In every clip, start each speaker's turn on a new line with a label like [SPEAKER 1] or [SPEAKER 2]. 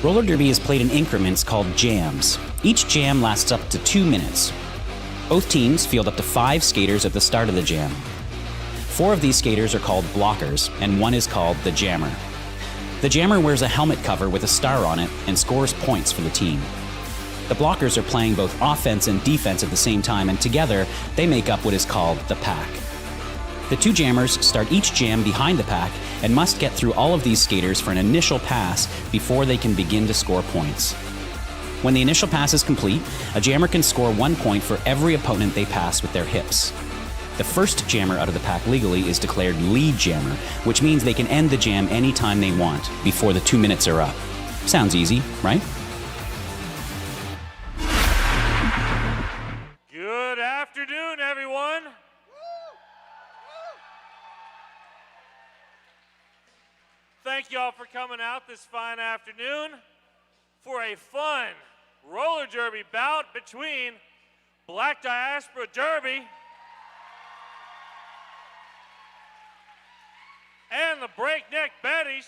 [SPEAKER 1] Roller derby is played in increments called jams. Each jam lasts up to 2 minutes. Both teams field up to 5 skaters at the start of the jam. 4 of these skaters are called blockers, and one is called the jammer. The jammer wears a helmet cover with a star on it and scores points for the team. The blockers are playing both offense and defense at the same time, and together they make up what is called the pack. The 2 jammers start each jam behind the pack and must get through all of these skaters for an initial pass before they can begin to score points. When the initial pass is complete, a jammer can score 1 point for every opponent they pass with their hips. The first jammer out of the pack legally is declared lead jammer, which means they can end the jam anytime they want before the 2 minutes are up. Sounds easy, right?
[SPEAKER 2] Good afternoon, everyone. Thank you all for coming out this fine afternoon for a fun roller derby bout between Black Diaspora Derby and the Breakneck Betties.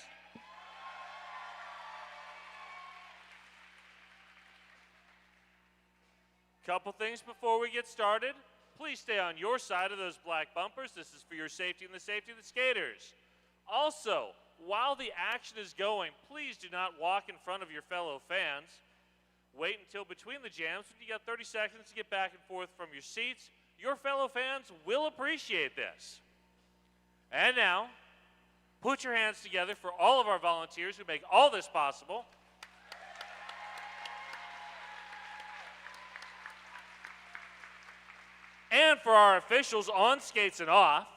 [SPEAKER 2] Couple things before we get started. Please stay on your side of those black bumpers. This is for your safety and the safety of the skaters. Also, while the action is going, please do not walk in front of your fellow fans. Wait until between the jams when you got 30 seconds to get back and forth from your seats. Your fellow fans will appreciate this. And now, put your hands together for all of our volunteers who make all this possible. And for our officials on skates and off.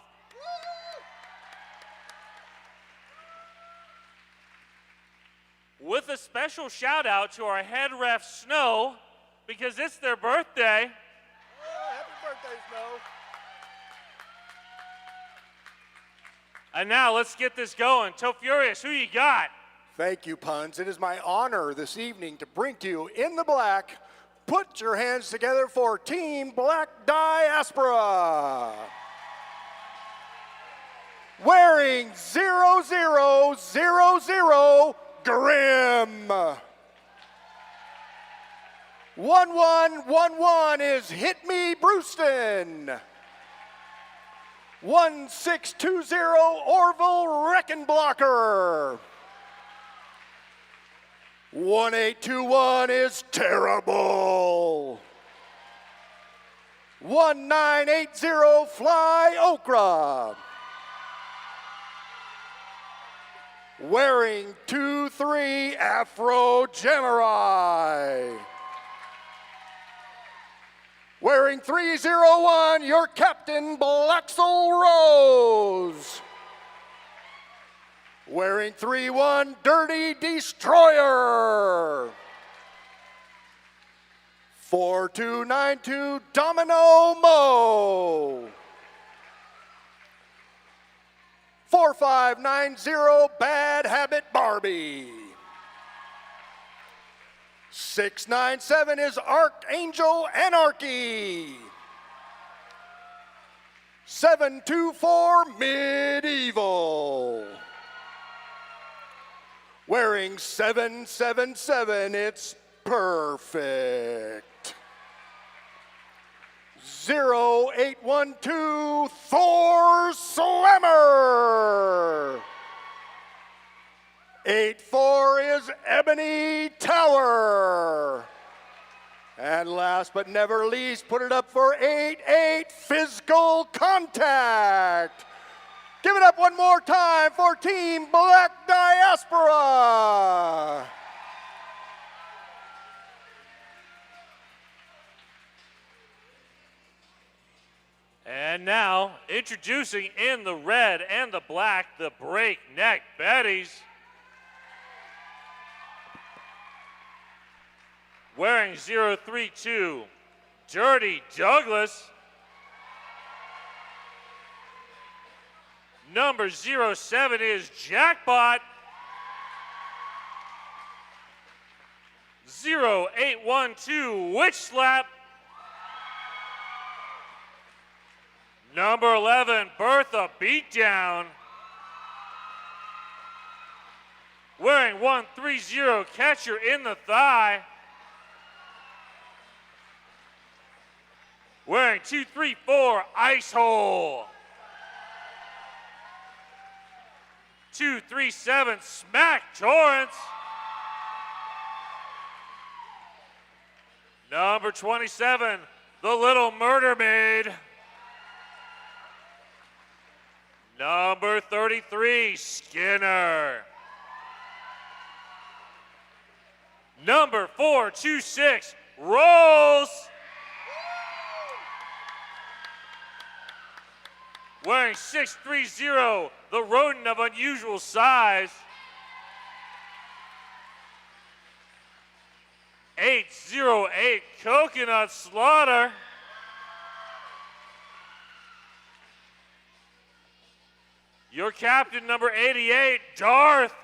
[SPEAKER 2] With a special shout out to our head ref, Snow, because it's their birthday.
[SPEAKER 3] Oh, happy birthday, Snow.
[SPEAKER 2] And now let's get this going. Furious, who you got?
[SPEAKER 3] Thank you, Puns. It is my honor this evening to bring to you in the black. Put your hands together for Team Black Diaspora. Wearing 0000 Grim. 1111 is Hit Me Brewston. 1620 Orville Reckenblocker. 1821 is Terrible. 1980 Fly Okra. Wearing 23 Afro Jamurai. Wearing 301 your captain Blaxel Rose. Wearing 31 Dirty Destroyer. 4292 Domino Mo. 4590 Bad Habit Barbie. 697 is Archangel Anarchy. 724 Medieval. Wearing 777, it's Perfect. 0812 Thor Slammer. 84 is Ebony Tower. And last but never least, put it up for 88 Physical Contact. Give it up one more time for Team Black Diaspora.
[SPEAKER 2] And now, introducing in the red and the black, the Breakneck Betties. Wearing 032, Dirty Douglas. Number 07 is Jackpot. 0812, Witch Slap. Number 11, Bertha Beatdown. wearing 130, catcher in the thigh. Wearing 234, ice hole. 237, smack Torrance. Number 27, the Little Murder Maid. Number 33, Skinner. Number 426, Rose. Wearing 630, the rodent of unusual size. 808, Coconut Slaughter. Your captain, number 88, Darth.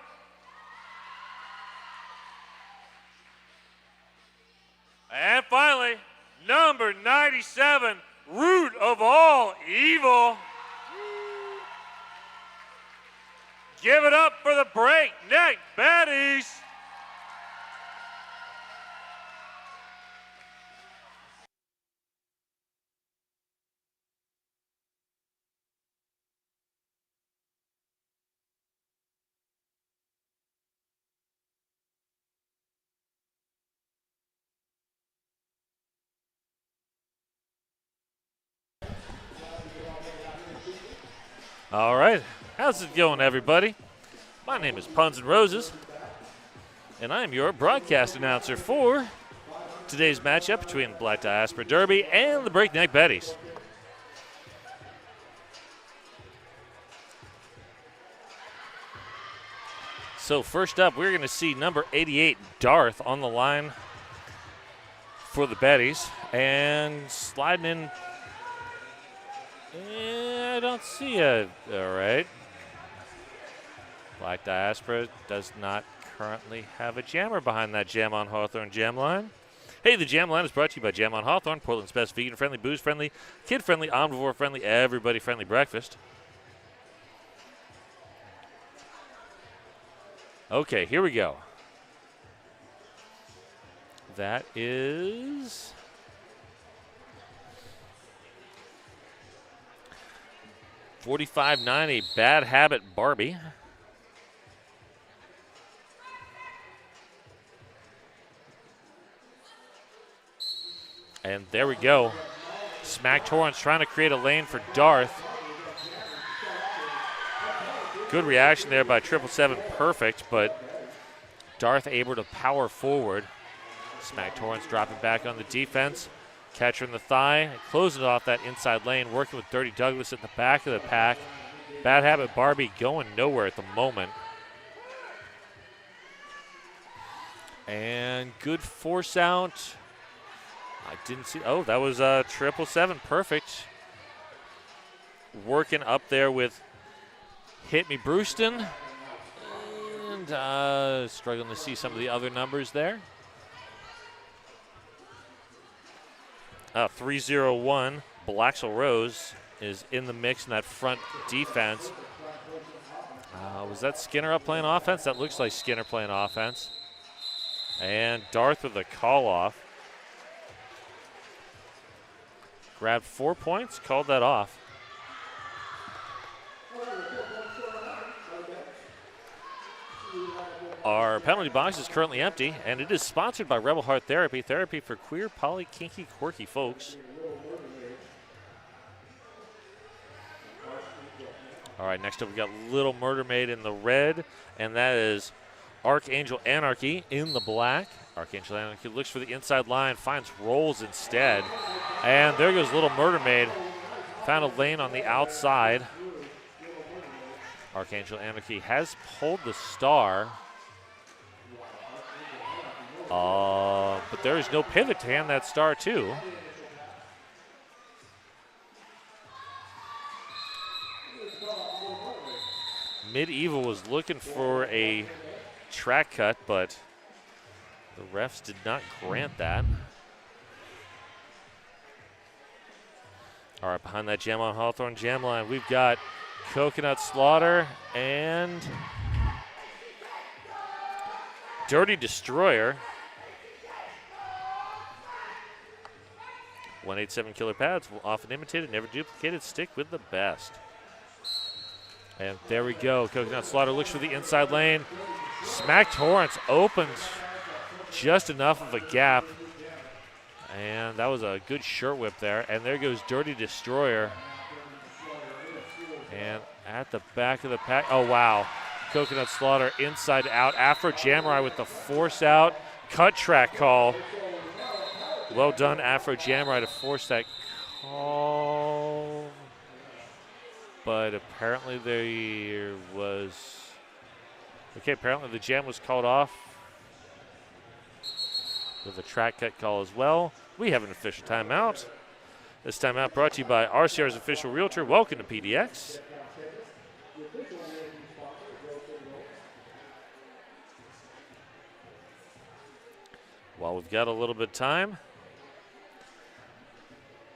[SPEAKER 2] And finally, number 97, Root of All Evil. Give it up for the breakneck Betties. All right, how's it going, everybody? My name is Puns and Roses, and I am your broadcast announcer for today's matchup between the Black Diaspora Derby and the Breakneck Betties. So first up, we're going to see number 88, Darth, on the line for the Betties, and sliding in. I don't see it. All right. Black Diaspora does not currently have a jammer behind that Jam on Hawthorne jam line. Hey, the jam line is brought to you by Jam on Hawthorne, Portland's best vegan-friendly, booze-friendly, kid-friendly, omnivore-friendly, everybody-friendly breakfast. Okay, here we go. That is 45.90, Bad Habit Barbie. And there we go. Smack Torrance trying to create a lane for Darth. Good reaction there by 777 Perfect, but Darth able to power forward. Smack Torrance dropping back on the defense. Catcher in the thigh, closing off that inside lane, working with Dirty Douglas at the back of the pack. Bad Habit Barbie going nowhere at the moment. And good force out. I didn't see, oh, that was 777 Perfect. Working up there with Hit Me Brewston. And struggling to see some of the other numbers there. 301, Blaxel Rose is in the mix in that front defense. Was that Skinner up playing offense? That looks like Skinner playing offense. And Darth with a call off. Grabbed 4 points, called that off. Our penalty box is currently empty, and it is sponsored by Rebel Heart Therapy, therapy for queer, poly, kinky, quirky folks. All right, next up we got Little Murder Maid in the red, and that is Archangel Anarchy in the black. Archangel Anarchy looks for the inside line, finds Rolls instead. And there goes Little Murder Maid. Found a lane on the outside. Archangel Anarchy has pulled the star. But there is no pivot to hand that star to. Medieval was looking for a track cut, but the refs did not grant that. All right, behind that Jam on Hawthorne jam line, we've got Coconut Slaughter and Dirty Destroyer. 187 killer pads, often imitated, never duplicated. Stick with the best. And there we go. Coconut Slaughter looks for the inside lane. Smack Torrance opens just enough of a gap. And that was a good shirt whip there. And there goes Dirty Destroyer. And at the back of the pack, oh wow. Coconut Slaughter inside out. Afro Jamurai with the force out. Cut track call. Well done, Afro Jamurai, to force that call. But apparently there was, okay, apparently the jam was called off with a track cut call as well. We have an official timeout. This timeout brought to you by RCR's official realtor. Welcome to PDX. While we've got a little bit of time,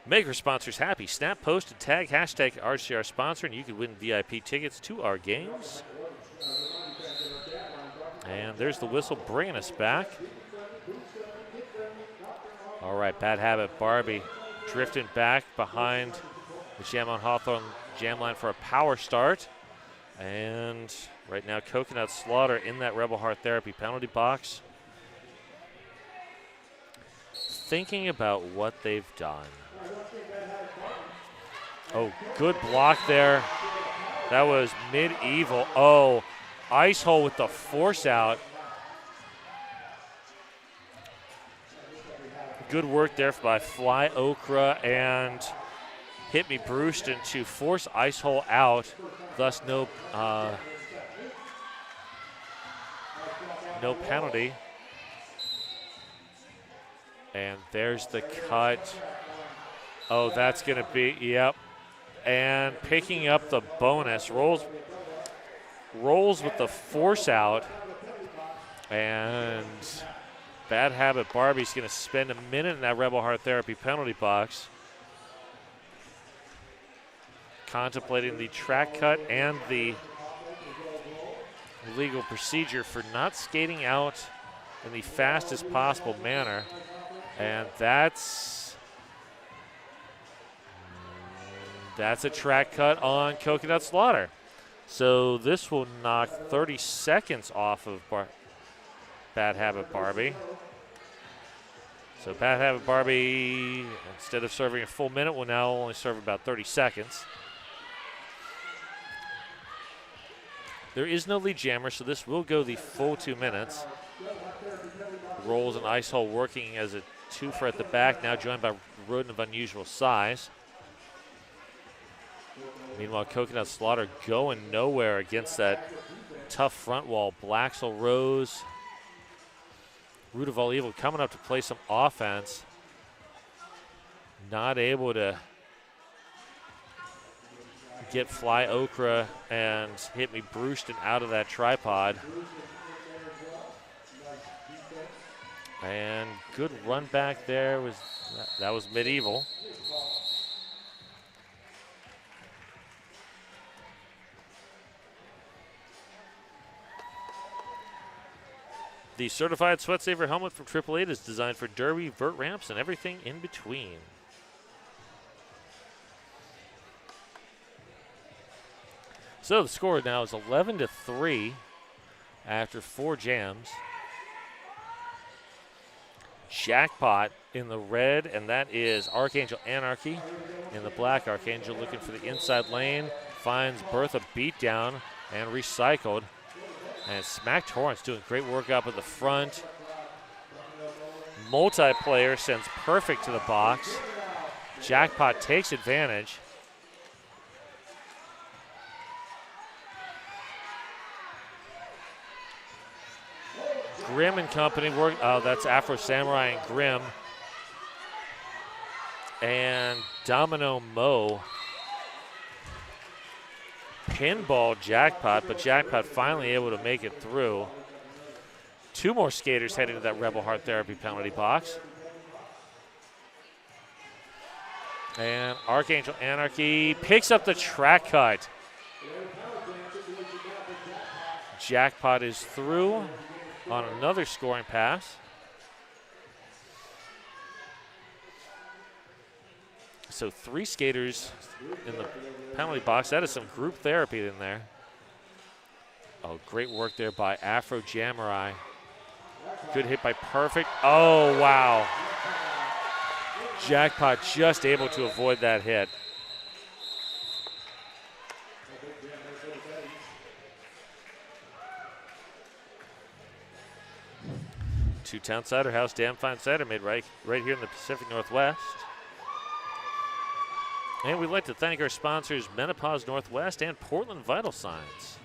[SPEAKER 2] make our sponsors happy. Snap, post, and tag hashtag RCR sponsor, and you can win VIP tickets to our games. And there's the whistle bringing us back. All right, Bad Habit Barbie drifting back behind the Jam on Hawthorne jam line for a power start. And right now, Coconut Slaughter in that Rebel Heart Therapy penalty box, thinking about what they've done. Oh, good block there. That was medieval. Oh, Ice Hole with the force out. Good work there by Fly Okra and Hit Me Brewston to force Ice Hole out. Thus no penalty. And there's the cut. Oh, that's going to be, yep. And picking up the bonus. Rolls with the force out. And Bad Habit Barbie's going to spend a minute in that Rebel Heart Therapy penalty box, contemplating the track cut and the legal procedure for not skating out in the fastest possible manner. And that's a track cut on Coconut Slaughter. So this will knock 30 seconds off of Bad Habit Barbie. So Bad Habit Barbie, instead of serving a full minute, will now only serve about 30 seconds. There is no lead jammer, so this will go the full 2 minutes. Rolls and Ice Hole working as a twofer at the back, now joined by Rodent of unusual size. Meanwhile, Coconut Slaughter going nowhere against that tough front wall. Blaxel Rose, Root of All Evil coming up to play some offense. Not able to get Fly Okra and Hit Me Brewston out of that tripod. And good run back there. That was medieval. The certified Sweat Saver helmet from Triple Eight is designed for derby, vert ramps, and everything in between. So the score now is 11-3 after 4 jams. Jackpot in the red, and that is Archangel Anarchy. In the black, Archangel looking for the inside lane, finds Bertha beatdown and recycled. And Smack Torrance doing great work up at the front. Multiplayer sends perfect to the box. Jackpot takes advantage. Grim and company work. Oh, that's Afro Samurai and Grim. And Domino Mo pinball Jackpot, but Jackpot finally able to make it through. 2 more skaters heading to that Rebel Heart Therapy penalty box. And Archangel Anarchy picks up the track cut. Jackpot is through. on another scoring pass. So 3 skaters in the penalty box. That is some group therapy in there. Oh, great work there by Afro Jamurai. Good hit by Perfect. Oh, wow. Jackpot just able to avoid that hit. Two-town cider house, damn fine cider made right here in the Pacific Northwest. And we'd like to thank our sponsors, Menopause Northwest and Portland Vital Signs.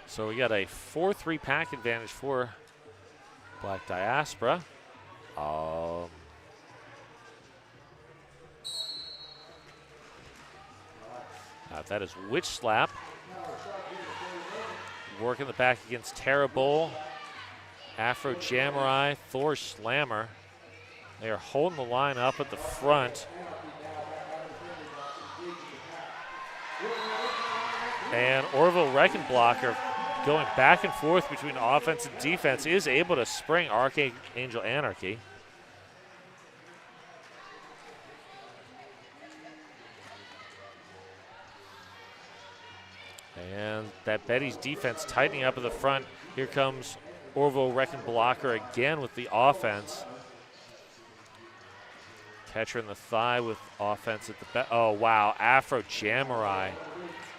[SPEAKER 2] So we got a 4-3 pack advantage for Black Diaspora. That is Witch Slap. Working the back against Tara Bowl, Afro Jamurai, Thor Slammer. They are holding the line up at the front. And Orville Reckenblocker, going back and forth between offense and defense, is able to spring Archangel Anarchy. And that Betties defense tightening up at the front. Here comes Orville Reckenblocker again with the offense. Catcher in the thigh with offense at the back. Oh, wow. Afro Jamurai.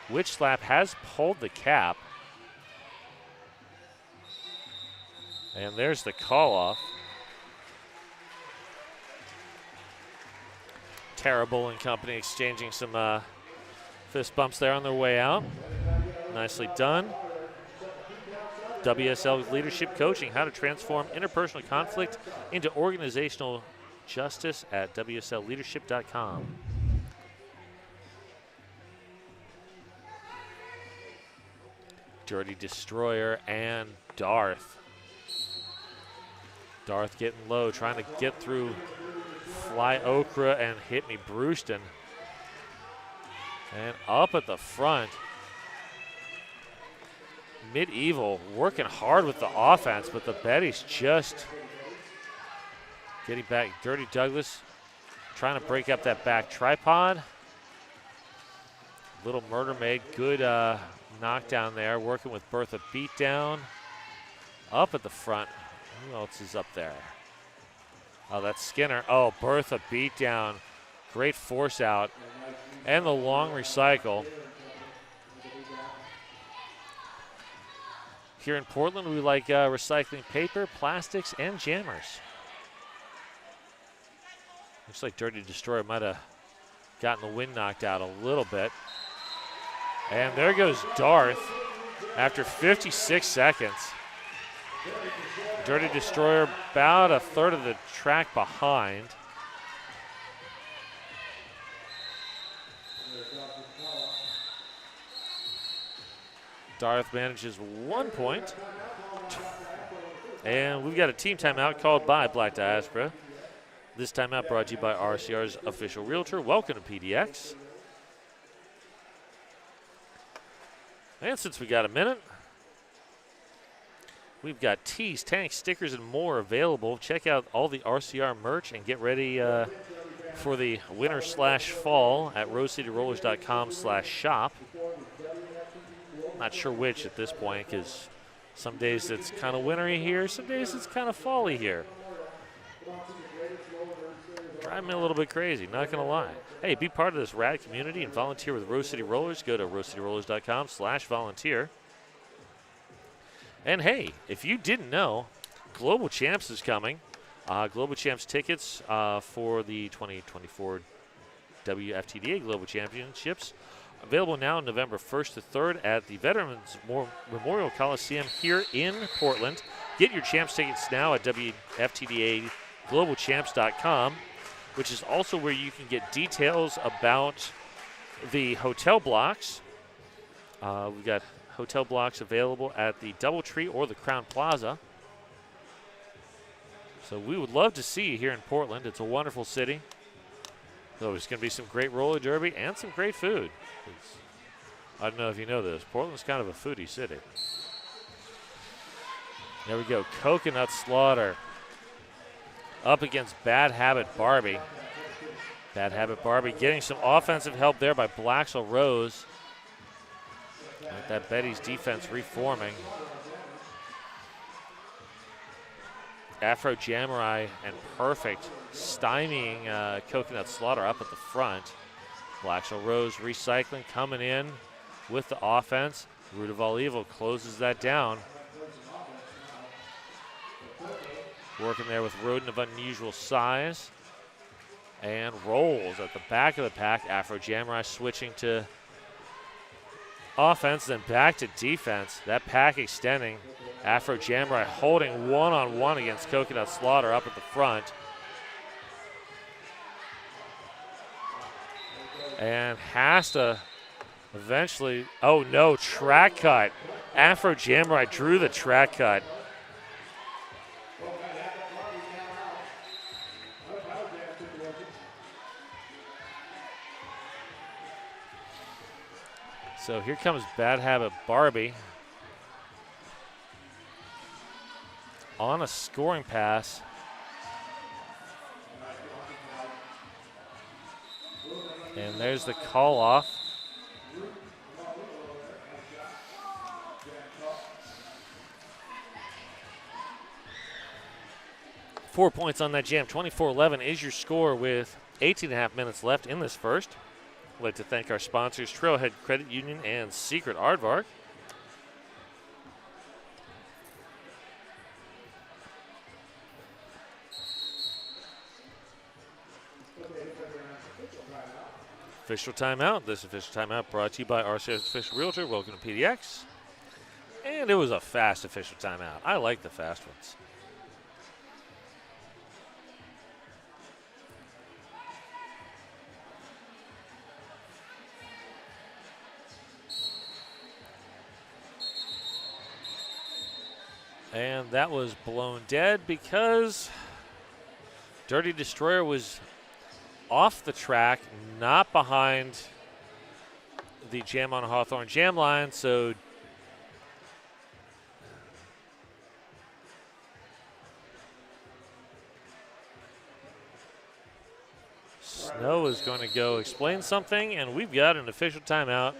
[SPEAKER 2] Witch Slap has pulled the cap. And there's the call off. Terrible and company exchanging some fist bumps there on their way out. Nicely done. WSL Leadership Coaching, how to transform interpersonal conflict into organizational justice at WSLleadership.com. Dirty Destroyer and Darth. Darth getting low, trying to get through Fly Okra and Hit Me Brewston. And up at the front, Medieval working hard with the offense, but the Betties just getting back. Dirty Douglas trying to break up that back tripod. Little Murder Maid, good knockdown there, working with Bertha Beatdown. Up at the front, who else is up there? Oh, that's Skinner. Oh, Bertha Beatdown, great force out. And the long recycle. Here in Portland, we like recycling paper, plastics, and jammers. Looks like Dirty Destroyer might have gotten the wind knocked out a little bit. And there goes Darth after 56 seconds. Dirty Destroyer about a third of the track behind. Darth manages 1 point. And we've got a team timeout called by Black Diaspora. This timeout brought to you by RCR's official realtor. Welcome to PDX. And since we got a minute, we've got tees, tanks, stickers, and more available. Check out all the RCR merch and get ready for the winter/fall at rosecityrollers.com/shop. Not sure which at this point, because some days it's kind of wintry here, some days it's kind of fall-y here. Driving me a little bit crazy, not going to lie. Hey, be part of this rad community and volunteer with Rose City Rollers. Go to rosecityrollers.com/volunteer. And hey, if you didn't know, Global Champs is coming. Global Champs tickets for the 2024 WFTDA Global Championships available now November 1st to 3rd at the Veterans Memorial Coliseum here in Portland. Get your Champs tickets now at WFTDAGlobalChamps.com, which is also where you can get details about the hotel blocks. We've got hotel blocks available at the Doubletree or the Crown Plaza. So we would love to see you here in Portland. It's a wonderful city. So there's going to be some great roller derby and some great food. I don't know if you know this. Portland's kind of a foodie city. There we go. Coconut Slaughter up against Bad Habit Barbie. Bad Habit Barbie getting some offensive help there by Blaxel Rose. With that Betty's defense reforming. Afro Jamurai and Perfect stymieing Coconut Slaughter up at the front. Blaxel Rose recycling, coming in with the offense. Root of All Evil closes that down. Working there with Rodent of unusual size. And rolls at the back of the pack. Afro Jamurai switching to offense, then back to defense. That pack extending. Afro Jamurai holding one-on-one against Coconut Slaughter up at the front. And has to eventually, oh no, track cut. Afro Jamurai drew the track cut. So here comes Bad Habit Barbie on a scoring pass. And there's the call off. Four points on that jam. 24-11 is your score with 18.5 minutes left in this first. I'd like to thank our sponsors, Trailhead Credit Union and Secret Aardvark. Official timeout. This official timeout brought to you by RCS Official Realtor. Welcome to PDX. And it was a fast official timeout. I like the fast ones. And that was blown dead because Dirty Destroyer was off the track, not behind the Jam on Hawthorne jam line, so Snow is going to go explain something, and we've got an official timeout.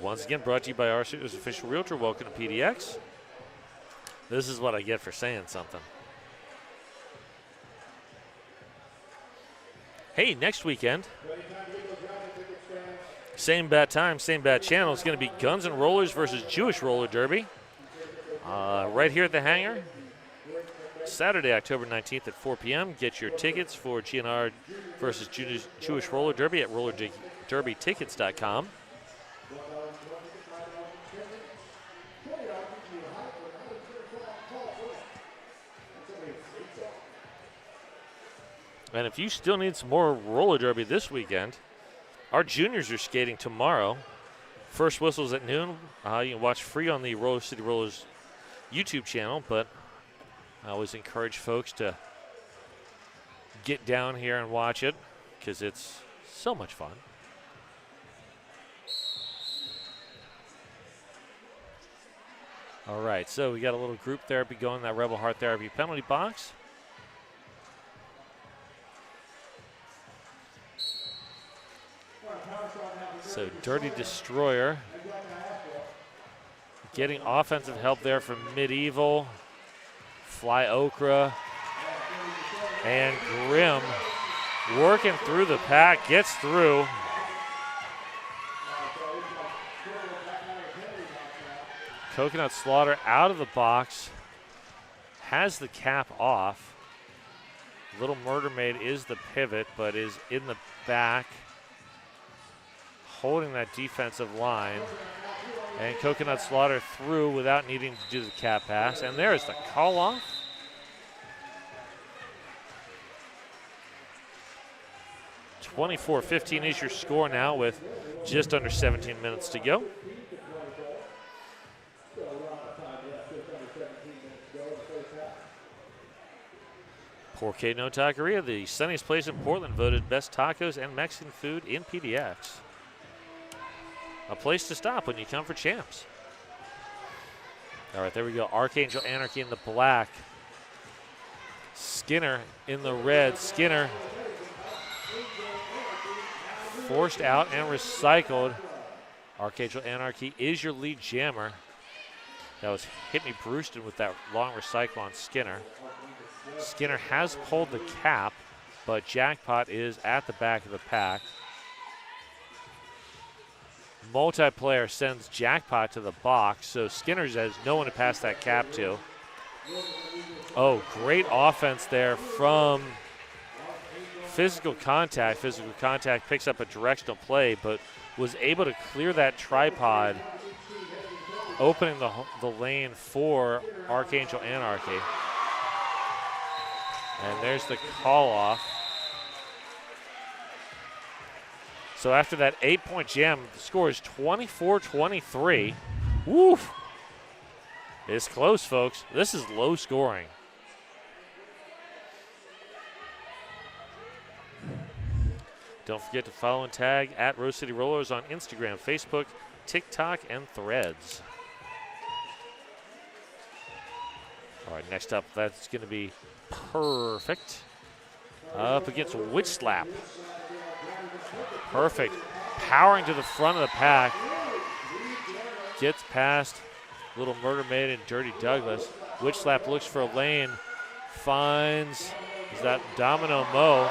[SPEAKER 2] Once again, brought to you by RCS Official Realtor. Welcome to PDX. This is what I get for saying something. Hey, next weekend, same bat time, same bat channel. It's going to be Guns N' Rollers versus Jewish Roller Derby. Right here at the hangar. Saturday, October 19th at 4 p.m. Get your tickets for GNR versus Jewish Roller Derby at rollerderbytickets.com. And if you still need some more roller derby this weekend, our juniors are skating tomorrow. First whistle's at noon. You can watch free on the Roller City Rollers YouTube channel, but I always encourage folks to get down here and watch it because it's so much fun. All right, so we got a little group therapy going in that Rebel Heart Therapy penalty box. So Dirty Destroyer getting offensive help there from Medieval, Fly Okra, and Grim working through the pack, gets through. Coconut Slaughter out of the box, has the cap off. Little Murder Maid is the pivot, but is in the back, holding that defensive line. And Coconut Slaughter through without needing to do the cap pass. And there's the call off. (24-15) is your score now with just under 17 minutes to go. Porque No Taqueria, the sunniest place in Portland, voted best tacos and Mexican food in PDX. A place to stop when you come for champs. All right, there we go. Archangel Anarchy in the black. Skinner in the red. Skinner forced out and recycled. Archangel Anarchy is your lead jammer. That was Hit Me Brewston with that long recycle on Skinner. Skinner has pulled the cap, but Jackpot is at the back of the pack. Multiplayer sends Jackpot to the box, so Skinner has no one to pass that cap to. Oh, great offense there from Physical Contact. Physical Contact picks up a directional play, but was able to clear that tripod, opening the lane for Archangel Anarchy. And there's the call off. So after that 8-point jam, the score is 24-23. Woo! It's close, folks. This is low scoring. Don't forget to follow and tag at Rose City Rollers on Instagram, Facebook, TikTok, and Threads. All right, next up, that's going to be Perfect. Up against Witch Slap. Perfect. Powering to the front of the pack. Gets past Little Murder Maid and Dirty Douglas. Witch Slap looks for a lane. Finds, is that Domino Mo?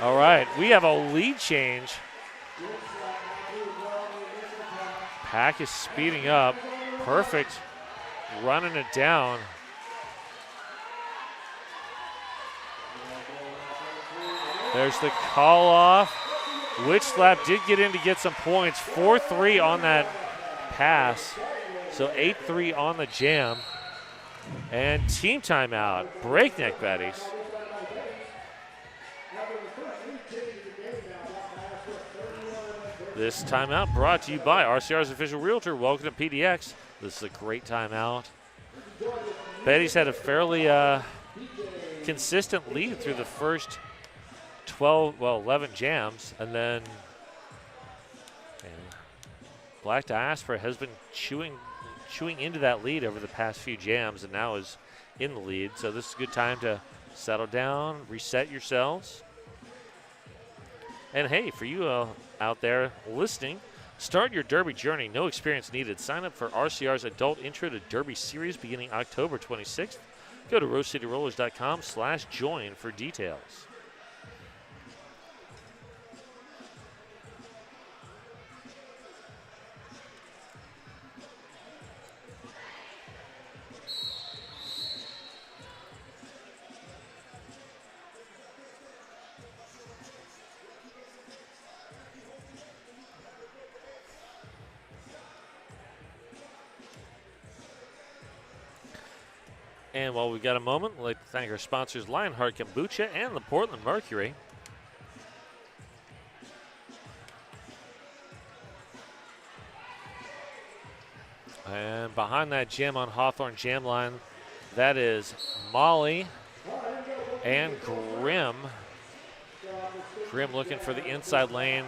[SPEAKER 2] All right, we have a lead change. Pack is speeding up. Perfect. Running it down. There's the call off. Witch Slap did get in to get some points. 4-3 on that pass. So 8-3 on the jam. And team timeout. Breakneck Betties. This timeout brought to you by RCR's official realtor. Welcome to PDX. This is a great timeout. Betties had a fairly consistent lead through the first 11 jams, and then Black Diaspora has been chewing into that lead over the past few jams and now is in the lead. So this is a good time to settle down, reset yourselves. And hey, for you out there listening, start your Derby journey. No experience needed. Sign up for RCR's Adult Intro to Derby series beginning October 26th. Go to rosecityrollers.com/join for details. And while we've got a moment, I'd like to thank our sponsors, Lionheart Kombucha and the Portland Mercury. And behind that jam on Hawthorne jam line, that is Molly and Grim. Grim looking for the inside lane,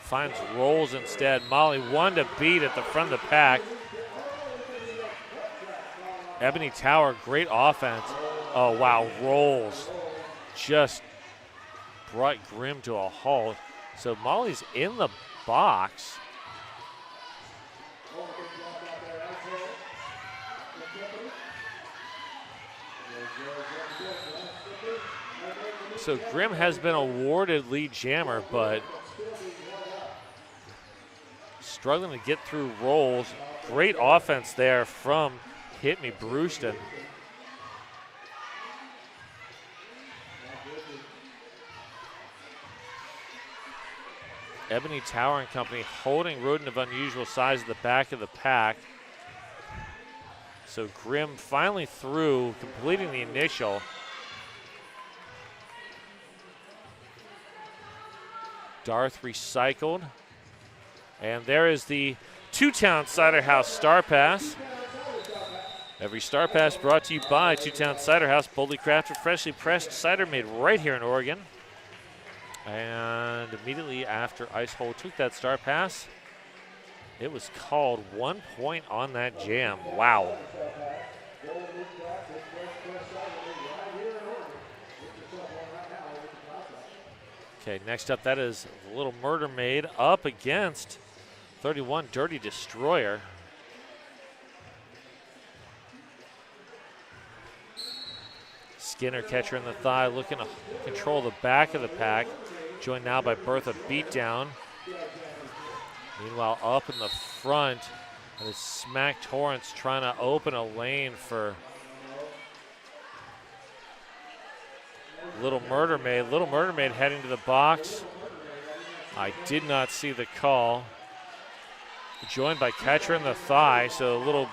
[SPEAKER 2] finds Rolls instead. Molly one to beat at the front of the pack. Ebony Tower, great offense. Oh, wow, Rolls just brought Grim to a halt. So Molly's in the box. So Grim has been awarded lead jammer, but struggling to get through Rolls. Great offense there from Hit Me Brewston. Ebony Tower and Company holding Rodent of unusual size at the back of the pack. So Grim finally through, completing the initial. Darth recycled. And there is the Two-Town Cider House Star Pass. Every Star Pass brought to you by Two-Town Cider House, boldly crafted, freshly pressed cider made right here in Oregon. And immediately after Ice Hole took that Star Pass, It was called 1 point on that jam. Wow. Okay, next up, that is Little Murder Maid up against 31 Dirty Destroyer. Skinner, catcher in the thigh, looking to control the back of the pack. Joined now by Bertha Beatdown. Meanwhile, up in the front, it is Smack Torrance trying to open a lane for Little Murder Maid. Little Murder Maid heading to the box. I did not see the call. Joined by catcher in the thigh, so a little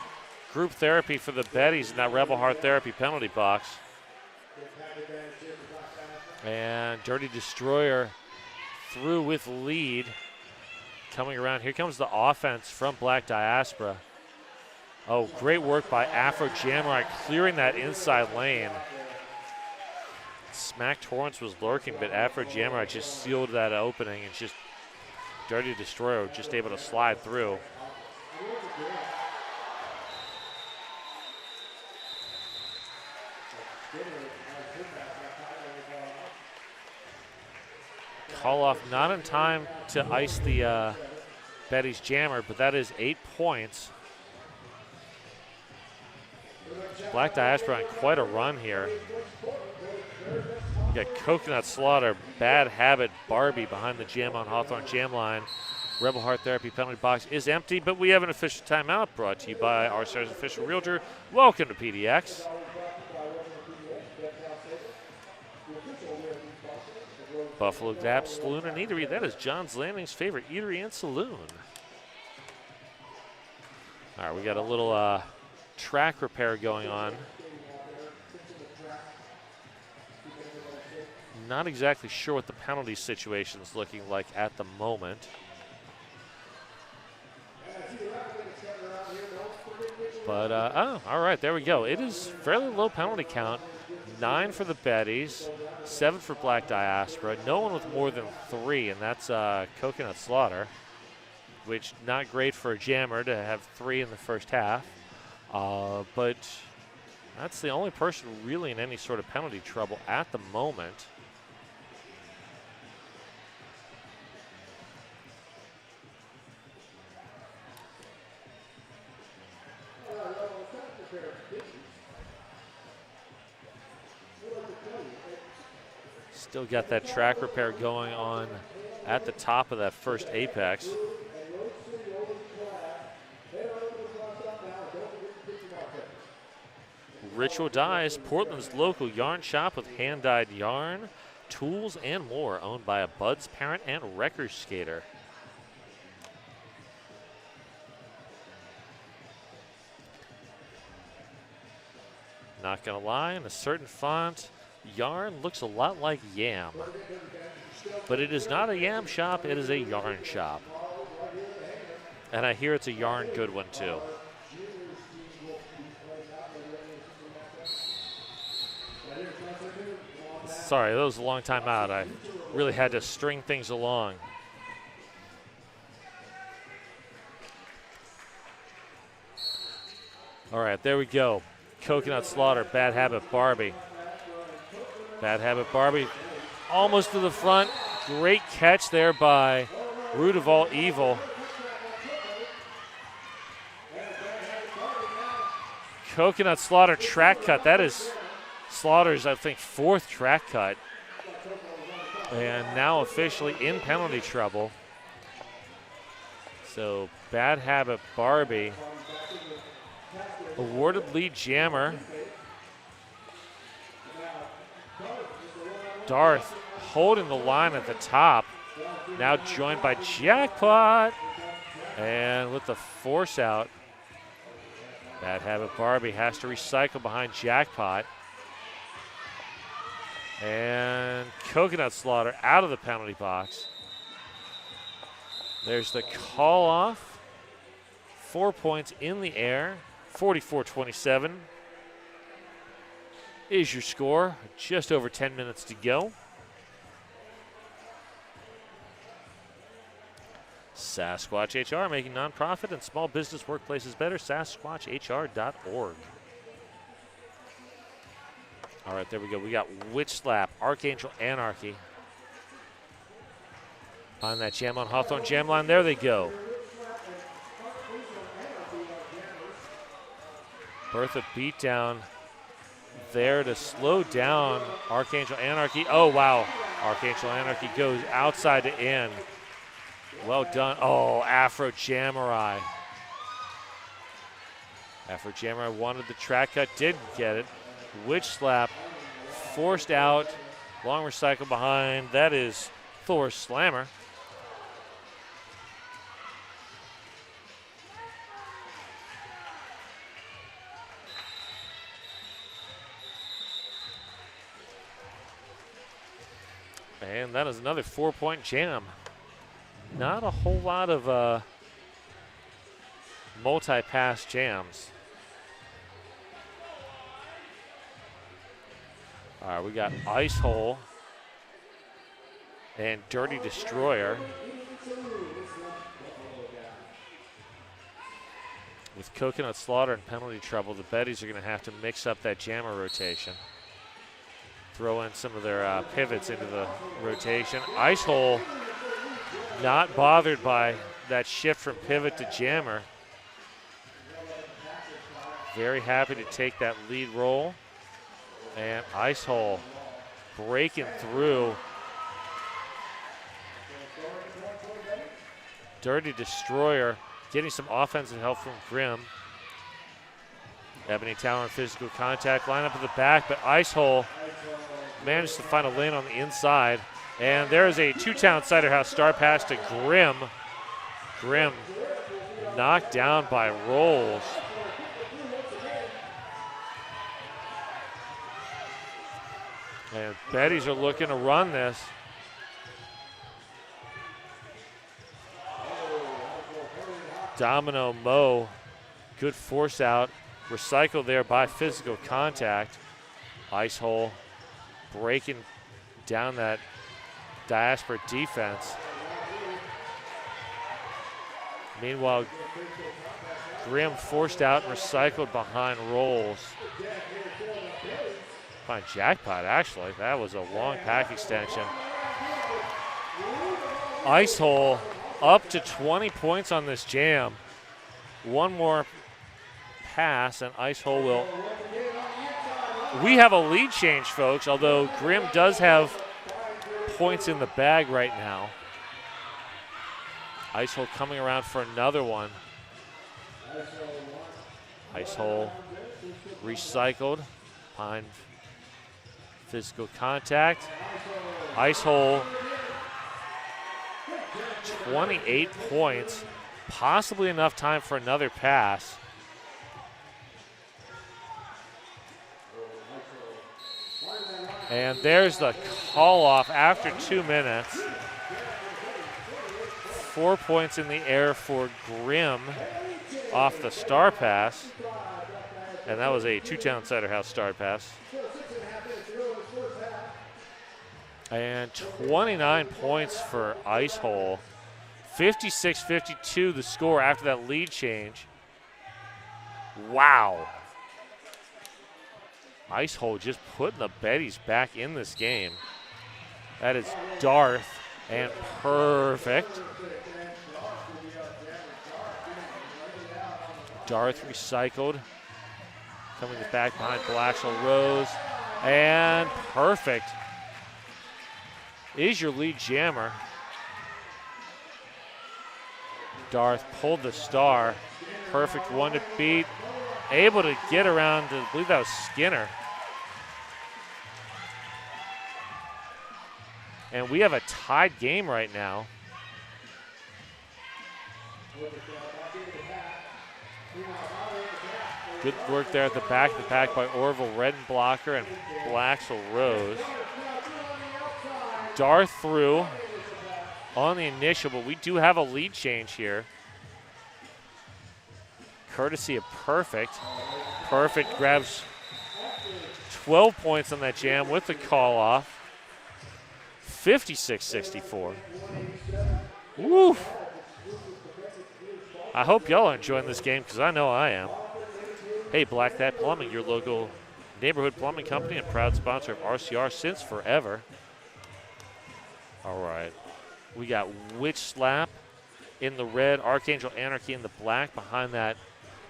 [SPEAKER 2] group therapy for the Betties in that Rebel Heart Therapy penalty box. And Dirty Destroyer through with lead. Coming around, here comes the offense from Black Diaspora. Oh, great work by Afro Jamrock clearing that inside lane. Smack Torrance was lurking, but Afro Jamrock just sealed that opening, and just Dirty Destroyer just able to slide through. Call off not in time to ice the Betty's jammer, but that is 8 points. Black Diaspora on quite a run here. We got Coconut Slaughter, Bad Habit, Barbie behind the jam on Hawthorne jam line. Rebel Heart Therapy penalty box is empty, but we have an official timeout brought to you by our Stars official realtor. Welcome to PDX. Buffalo Gap Saloon and Eatery. That is John's Landing's favorite eatery and saloon. All right, we got a little track repair going on. Not exactly sure what the penalty situation is looking like at the moment. But, oh, all right, there we go. It is fairly low penalty count. 9 for the Betties, 7 for Black Diaspora. No one with more than 3, and that's Coconut Slaughter, which not great for a jammer to have 3 in the first half. But that's the only person really in any sort of penalty trouble at the moment. Still got that track repair going on at the top of that first apex. Ritual Dyes, Portland's local yarn shop with hand-dyed yarn, tools, and more, owned by a Bud's parent and wrecker skater. Not gonna lie, in a certain font, yarn looks a lot like yam. But it is not a yam shop, it is a yarn shop. And I hear it's a yarn good one too. Sorry, that was a long time out. I really had to string things along. All right, there we go. Coconut Slaughter, Bad Habit Barbie. Bad Habit Barbie almost to the front. Great catch there by Root of All Evil. Coconut Slaughter track cut. That is Slaughter's, I think, 4th track cut. And now officially in penalty trouble. So Bad Habit Barbie awarded lead jammer. Darth holding the line at the top. Now joined by Jackpot. And with the force out, Bad Habit Barbie has to recycle behind Jackpot. And Coconut Slaughter out of the penalty box. There's the call off. 4 points in the air. 44-27 is your score. Just over 10 minutes to go. Sasquatch HR, making nonprofit and small business workplaces better. SasquatchHR.org. All right, there we go. We got Witch Slap, Archangel Anarchy. On that jam on Hawthorne jam line. There they go. Bertha Beatdown there to slow down Archangel Anarchy. Oh, wow. Archangel Anarchy goes outside to in. Well done. Oh, Afro Jamurai. Afro Jamurai wanted the track cut, didn't get it. Witch Slap forced out. Long recycle behind. That is Thor Slammer. And that is another 4-point jam. Not a whole lot of multi-pass jams. All right, we got Ice Hole and Dirty Destroyer. With Coconut Slaughter and Penalty Trouble, the Betties are going to have to mix up that jammer rotation. Throw in some of their pivots into the rotation. Ice Hole not bothered by that shift from pivot to jammer. Very happy to take that lead role. And Ice Hole breaking through. Dirty Destroyer getting some offensive help from Grimm. Ebony Tower in physical contact. Line up at the back, but Ice Hole managed to find a lane on the inside. And there is a two-town Cider House star pass to Grimm. Grimm knocked down by Rolls. And Betties are looking to run this. Domino Mo, good force out. Recycled there by physical contact. Ice Hole breaking down that Diaspora defense. Meanwhile, Grimm forced out and recycled behind Rolls. Fine jackpot, actually. That was a long pack extension. Ice Hole up to 20 points on this jam. One more pass, and Ice Hole will. We have a lead change, folks, although Grimm does have points in the bag right now. Ice Hole coming around for another one. Ice Hole recycled behind physical contact. Ice Hole 28 points, possibly enough time for another pass. And there's the call off after 2 minutes. 4 points in the air for Grimm off the star pass. And that was a two-town Cider House star pass. And 29 points for Ice Hole. 56-52 the score after that lead change. Wow. Ice Hole just putting the Betties back in this game. That is Darth and perfect. Darth recycled. Coming back behind Blackshell Rose. And perfect is your lead jammer. Darth pulled the star. Perfect one to beat. Able to get around to, I believe that was Skinner. And we have a tied game right now. Good work there at the back of the pack by Orville Redenblocker and Blaxel Rose. Darth through on the initial, but we do have a lead change here. Courtesy of Perfect. Perfect grabs 12 points on that jam with the call off. 56-64. Woo! I hope y'all are enjoying this game because I know I am. Hey, Black Cat Plumbing, your local neighborhood plumbing company and proud sponsor of RCR since forever. All right. We got Witch Slap in the red, Archangel Anarchy in the black behind that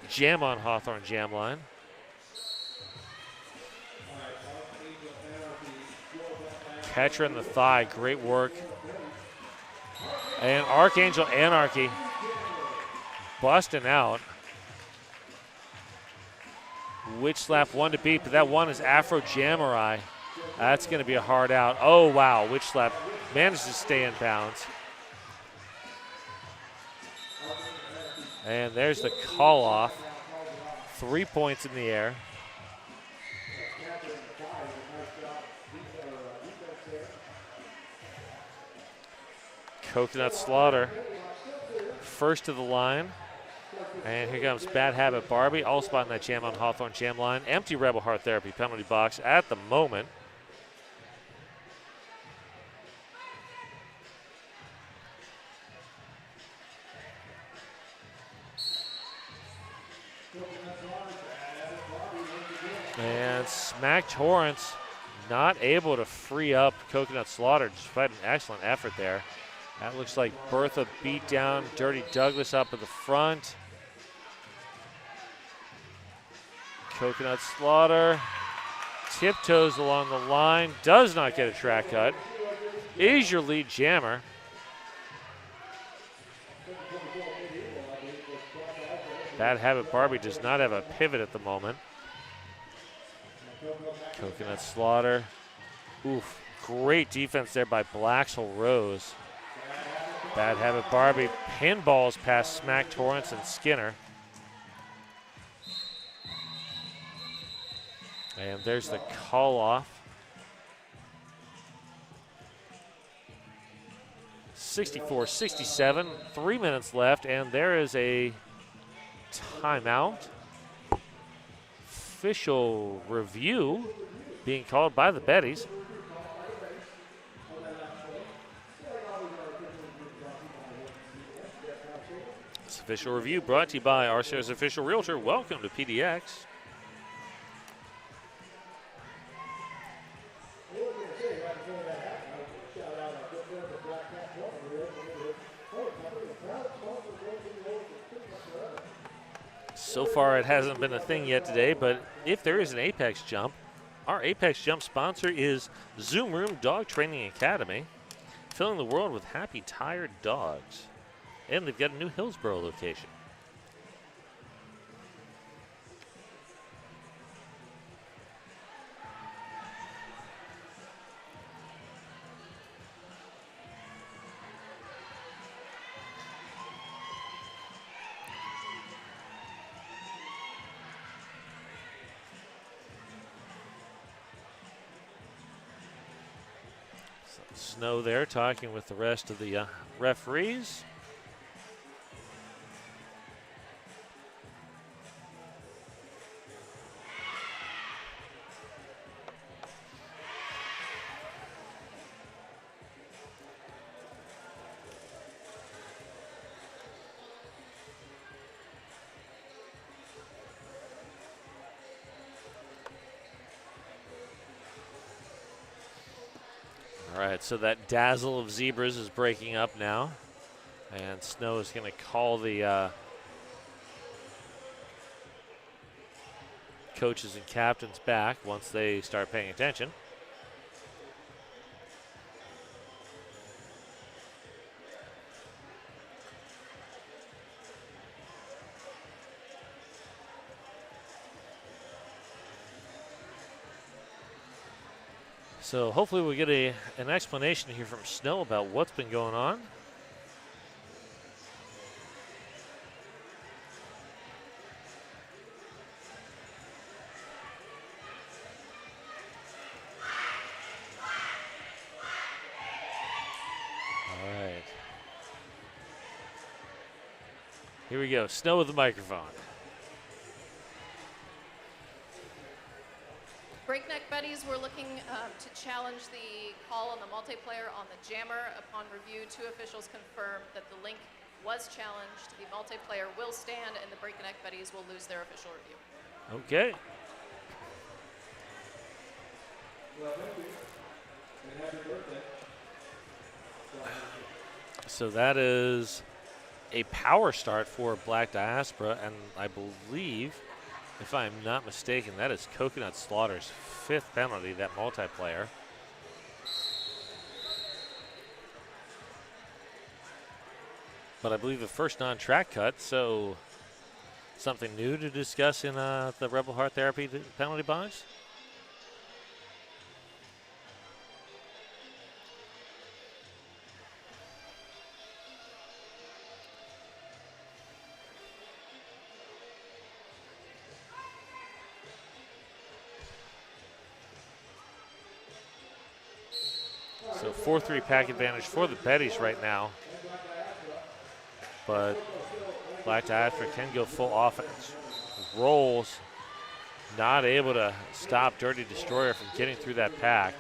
[SPEAKER 2] Jam on Hawthorne jam line. Catcher in the thigh, great work. And Archangel Anarchy busting out. Witch Slap one to beat, but that one is Afro Jamurai. That's going to be a hard out. Oh, wow. Witch Slap managed to stay in bounds. And there's the call off. 3 points in the air. Coconut Slaughter, first to the line. And here comes Bad Habit Barbie, all spotting that jam on Hawthorne jam line. Empty Rebel Heart Therapy penalty box at the moment. And Smack Torrance not able to free up Coconut Slaughter despite an excellent effort there. That looks like Bertha beat down Dirty Douglas up at the front. Coconut Slaughter tiptoes along the line, does not get a track cut. Is your lead jammer. Bad Habit Barbie does not have a pivot at the moment. Coconut Slaughter. Oof, great defense there by Blaxel Rose. Bad Habit Barbie pinballs past Smack Torrance and Skinner. And there's the call off. 64-67, 3 minutes left, and there is a timeout. Official review being called by the Betties. This official review brought to you by RCR's official realtor. Welcome to PDX. So far, it hasn't been a thing yet today, but if there is an Apex Jump, our Apex Jump sponsor is Zoom Room Dog Training Academy, filling the world with happy, tired dogs. And they've got a new Hillsborough location. Snow there talking with the rest of the referees. All right, so that dazzle of zebras is breaking up now. And Snow is going to call the coaches and captains back once they start paying attention. So hopefully we'll get an explanation here from Snow about what's been going on. All right. Here we go, Snow with the microphone.
[SPEAKER 4] Breakneck Betties, we're looking to challenge the call on the multiplayer on the jammer. Upon review, two officials confirmed that the link was challenged. The multiplayer will stand, and the breakneck Betties will lose their official review.
[SPEAKER 2] Okay. So that is a power start for Black Diaspora, and I believe, if I'm not mistaken, that is Coconut Slaughter's 5th penalty, that multiplayer. But I believe the first non-track cut, so something new to discuss in the Rebel Heart Therapy penalty box. So 4-3 pack advantage for the Betties right now. But Black Diaspora can go full offense. Rolls, not able to stop Dirty Destroyer from getting through that pack.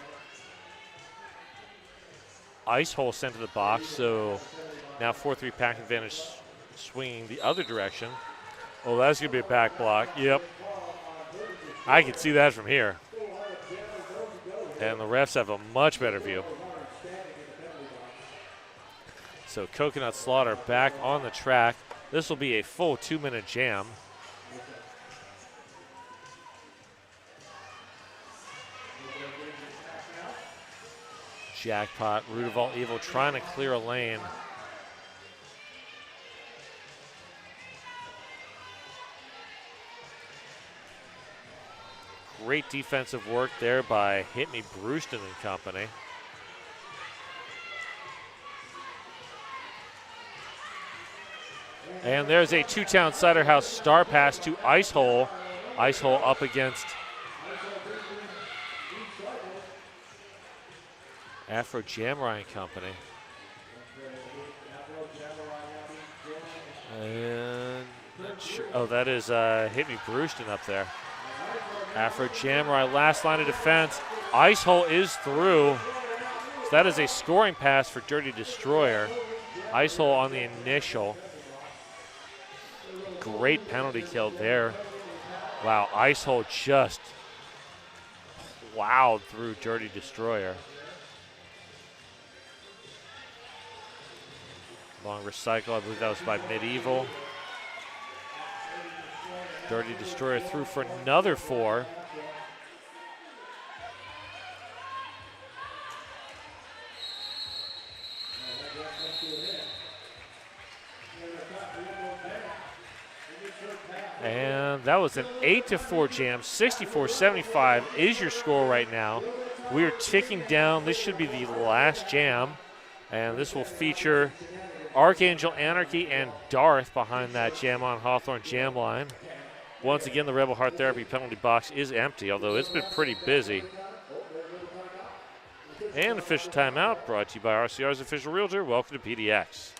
[SPEAKER 2] Ice Hole sent to the box, so now 4-3 pack advantage swinging the other direction. Oh, that's going to be a back block. Yep. I can see that from here. And the refs have a much better view. So Coconut Slaughter back on the track. This will be a full 2-minute jam. Jackpot, Root of All Evil trying to clear a lane. Great defensive work there by Hit Me Brewston and company. And there's a Two-Town Cider House star pass to Ice Hole. Ice Hole up against Afro Jamrai and company. And not sure. Oh, that is Hit Me Brewston up there. Afro Jamrai, last line of defense. Ice Hole is through. So that is a scoring pass for Dirty Destroyer. Ice Hole on the initial. Great penalty kill there. Wow, Ice Hole just plowed through Dirty Destroyer. Long recycle, I believe that was by Medieval. Dirty Destroyer through for another 4. And that was an 8-4 jam. 64-75 is your score right now. We are ticking down. This should be the last jam. And this will feature Archangel Anarchy and Darth behind that jam on Hawthorne jam line. Once again, the Rebel Heart Therapy penalty box is empty, although it's been pretty busy. And official timeout brought to you by RCR's official realtor. Welcome to PDX.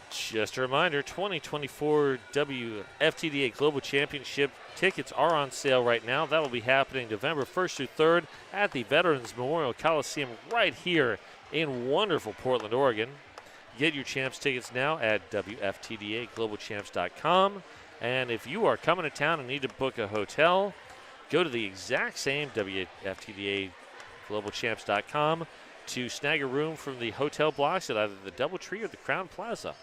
[SPEAKER 2] Just a reminder, 2024 WFTDA Global Championship tickets are on sale right now. That will be happening November 1st through 3rd at the Veterans Memorial Coliseum right here in wonderful Portland, Oregon. Get your Champs tickets now at WFTDAGlobalChamps.com. And if you are coming to town and need to book a hotel, go to the exact same WFTDAGlobalChamps.com to snag a room from the hotel blocks at either the DoubleTree or the Crown Plaza.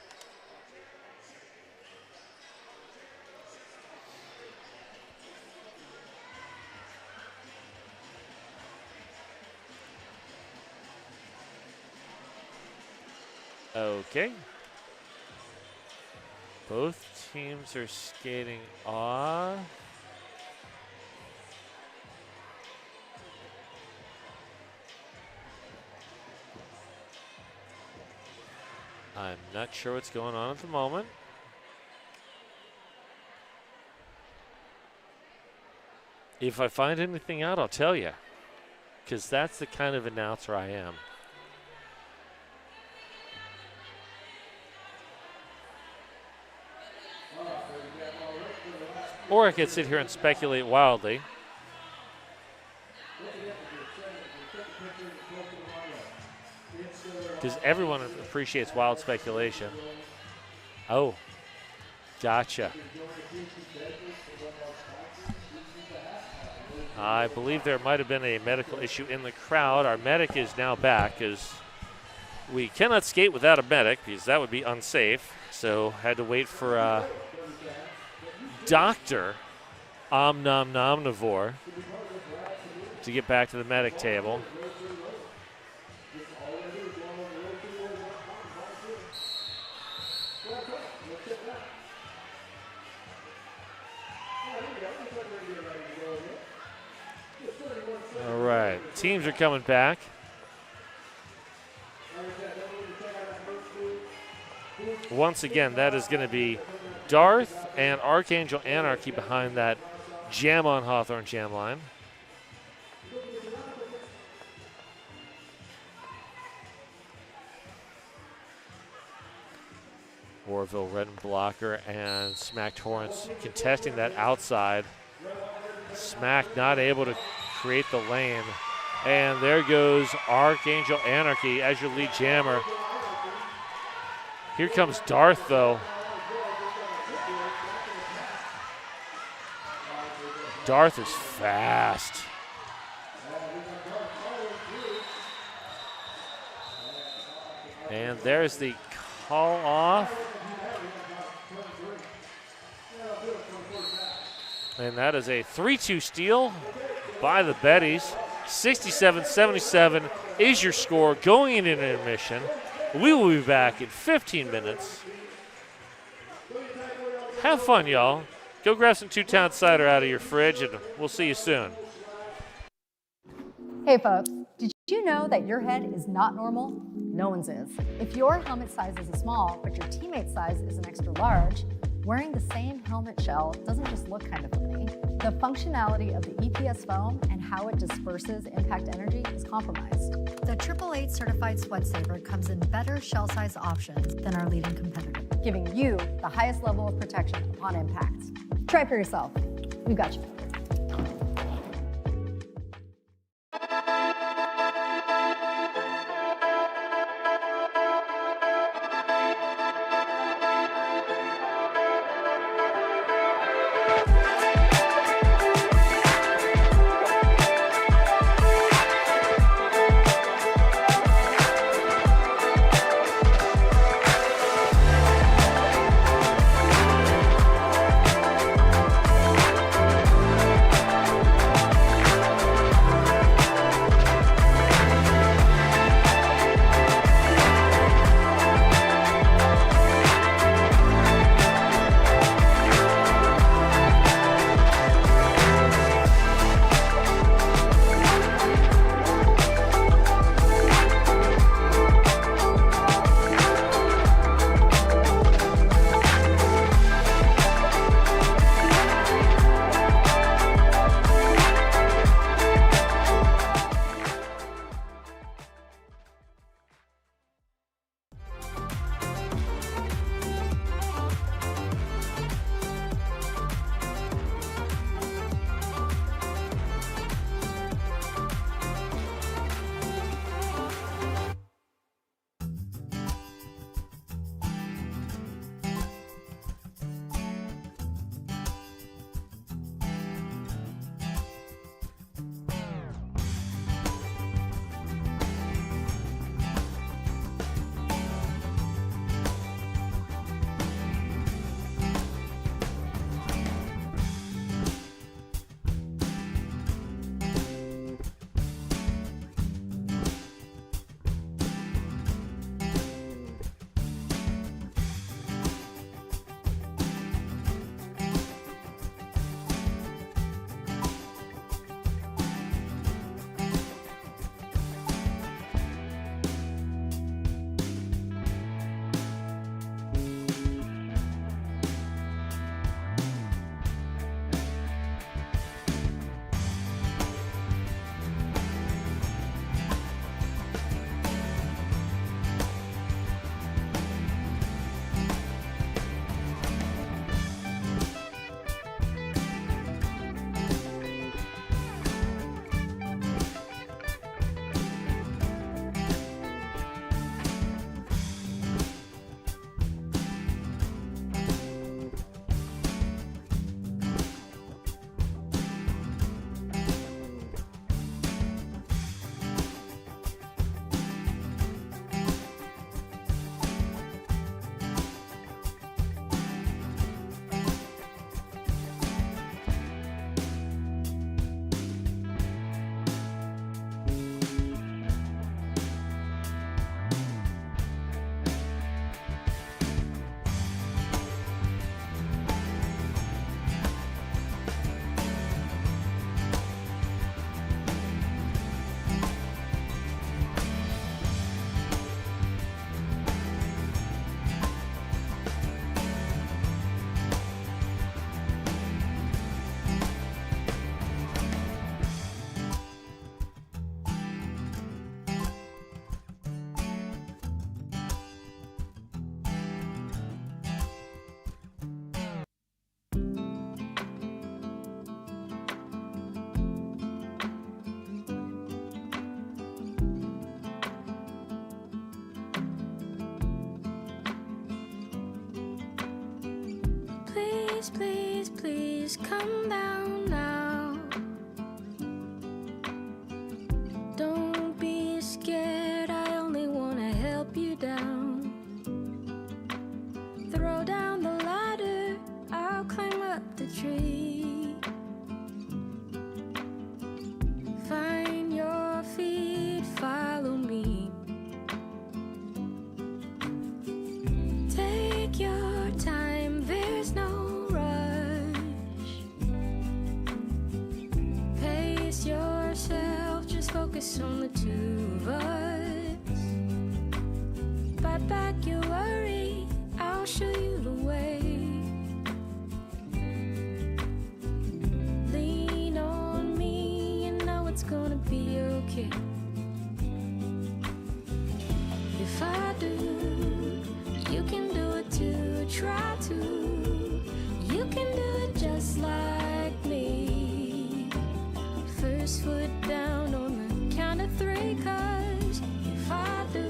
[SPEAKER 2] Okay. Both teams are skating off. I'm not sure what's going on at the moment. If I find anything out, I'll tell you, because that's the kind of announcer I am. Or I could sit here and speculate wildly. Because everyone appreciates wild speculation. Oh, gotcha. I believe there might have been a medical issue in the crowd. Our medic is now back, because we cannot skate without a medic, because that would be unsafe. So had to wait for Dr. Omnivore to get back to the medic table. All right, teams are coming back. Once again, that is going to be Darth and Archangel Anarchy behind that Jam on Hawthorne jam line. Warville, Red and Blocker, and Smack Torrance contesting that outside. Smack not able to create the lane. And there goes Archangel Anarchy as your lead jammer. Here comes Darth, though. Darth is fast. And there's the call off. And that is a 3-2 steal by the Betties. 67-77 is your score going into intermission. We will be back in 15 minutes. Have fun, y'all. Go grab some Two-Town cider out of your fridge, and we'll see you soon.
[SPEAKER 5] Hey folks, did you know that your head is not normal? No one's is. If your helmet size is a small, but your teammate's size is an extra large, wearing the same helmet shell doesn't just look kind of funny. The functionality of the EPS foam and how it disperses impact energy is compromised.
[SPEAKER 6] The 888 certified Sweat Saver comes in better shell size options than our leading competitor,
[SPEAKER 5] giving you the highest level of protection upon impact. Try for yourself. We've got you.
[SPEAKER 7] Please, please, please come down now. Don't be scared, I only wanna help you down. Throw down the ladder, I'll climb up the tree. Find your feet, follow me. Take your time, there's no rush. Pace yourself, just focus on the two of us. Bite back your worry, I'll show you the way. Lean on me, you know it's gonna be okay. If I do, you can do it too, try to. You can do it just like me. First foot down on the count of three, 'cause if I do,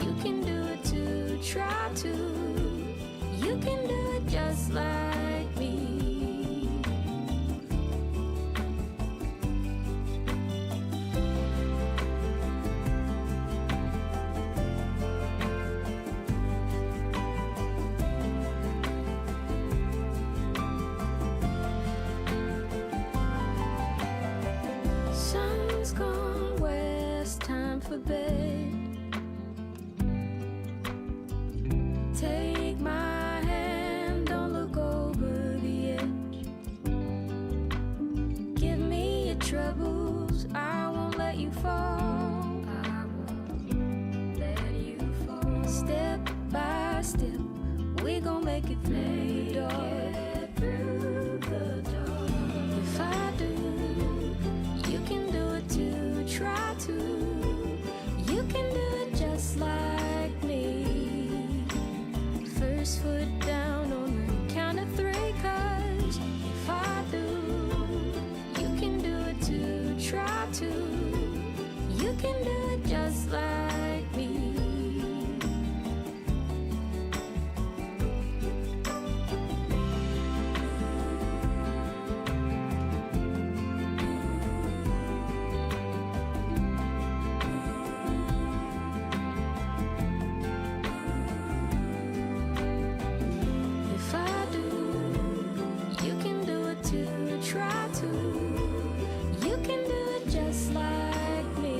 [SPEAKER 7] you can do it too, try to. You can do it just like me. Sun's gone west, time for bed. Take my hand, don't look over the edge. Give me your troubles, I won't let you fall. I won't let you fall. Step by step, we gon' make it through the door. If I do, you can do it too, try to. You can do it just like me. First foot down on the count of three, 'cause if I do, you can do it too, try to. You can do it just like me. If I do, you can do it too, try to. You can do it just like me.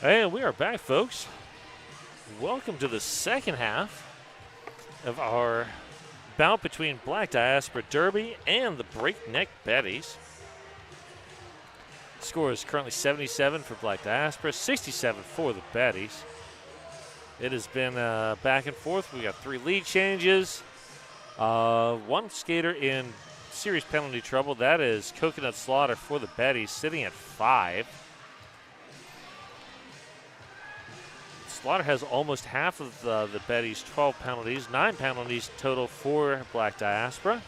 [SPEAKER 2] And we are back, folks. Welcome to the second half of our bout between Black Diaspora Derby and the Breakneck Betties. Score is currently 77 for Black Diaspora, 67 for the Betties. It has been back and forth. We got 3 lead changes. One skater in serious penalty trouble. That is Coconut Slaughter for the Betties, sitting at 5. Slaughter has almost half of the Betties' 12 penalties, 9 penalties total for Black Diaspora.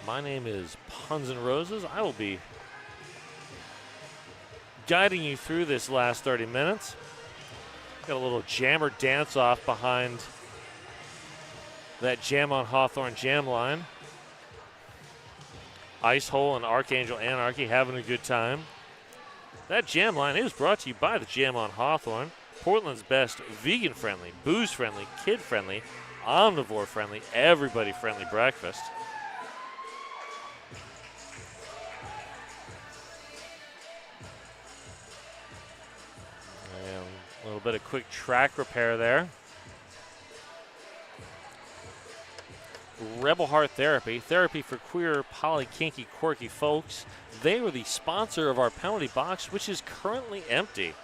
[SPEAKER 2] My name is Puns and Roses. I will be guiding you through this last 30 minutes. Got a little jammer dance-off behind that Jam on Hawthorne jam line. Ice Hole and Archangel Anarchy having a good time. That jam line is brought to you by the Jam on Hawthorne, Portland's best vegan-friendly, booze-friendly, kid-friendly, omnivore-friendly, everybody-friendly breakfast. And a little bit of quick track repair there. Rebel Heart Therapy, therapy for queer, poly, kinky, quirky folks. They were the sponsor of our penalty box, which is currently empty.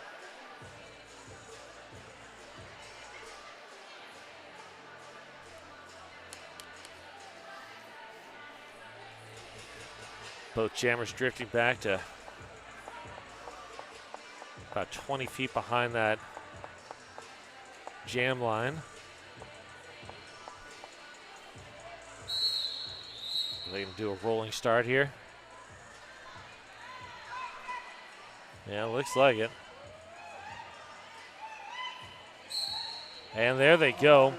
[SPEAKER 2] Both jammers drifting back to about 20 feet behind that jam line. They can do a rolling start here. Yeah, looks like it. And there they go.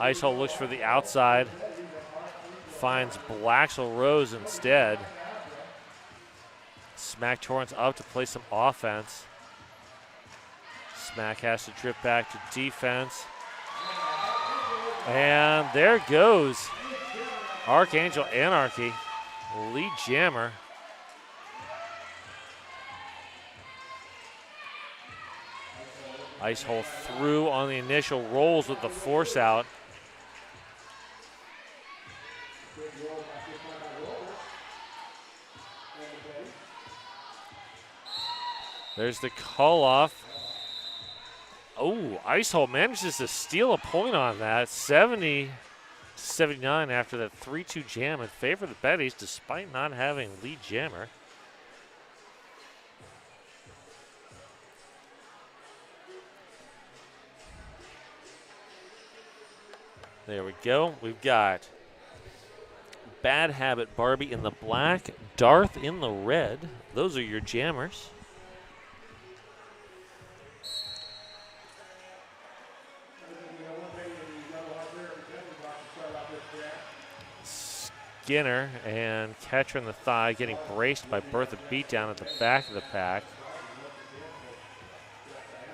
[SPEAKER 2] Ice Hole looks for the outside. Finds Blaxel Rose instead. Smack Torrance up to play some offense. Smack has to drip back to defense. And there goes Archangel Anarchy, lead jammer. Ice Hole through on the initial rolls with the force out. There's the call off. Oh, Ice Hole manages to steal a point on that. 70-79 after that 3-2 jam in favor of the Betties, despite not having lead jammer. There we go. We've got Bad Habit Barbie in the black, Darth in the red. Those are your jammers. Skinner and catcher in the thigh, getting braced by Bertha Beatdown at the back of the pack.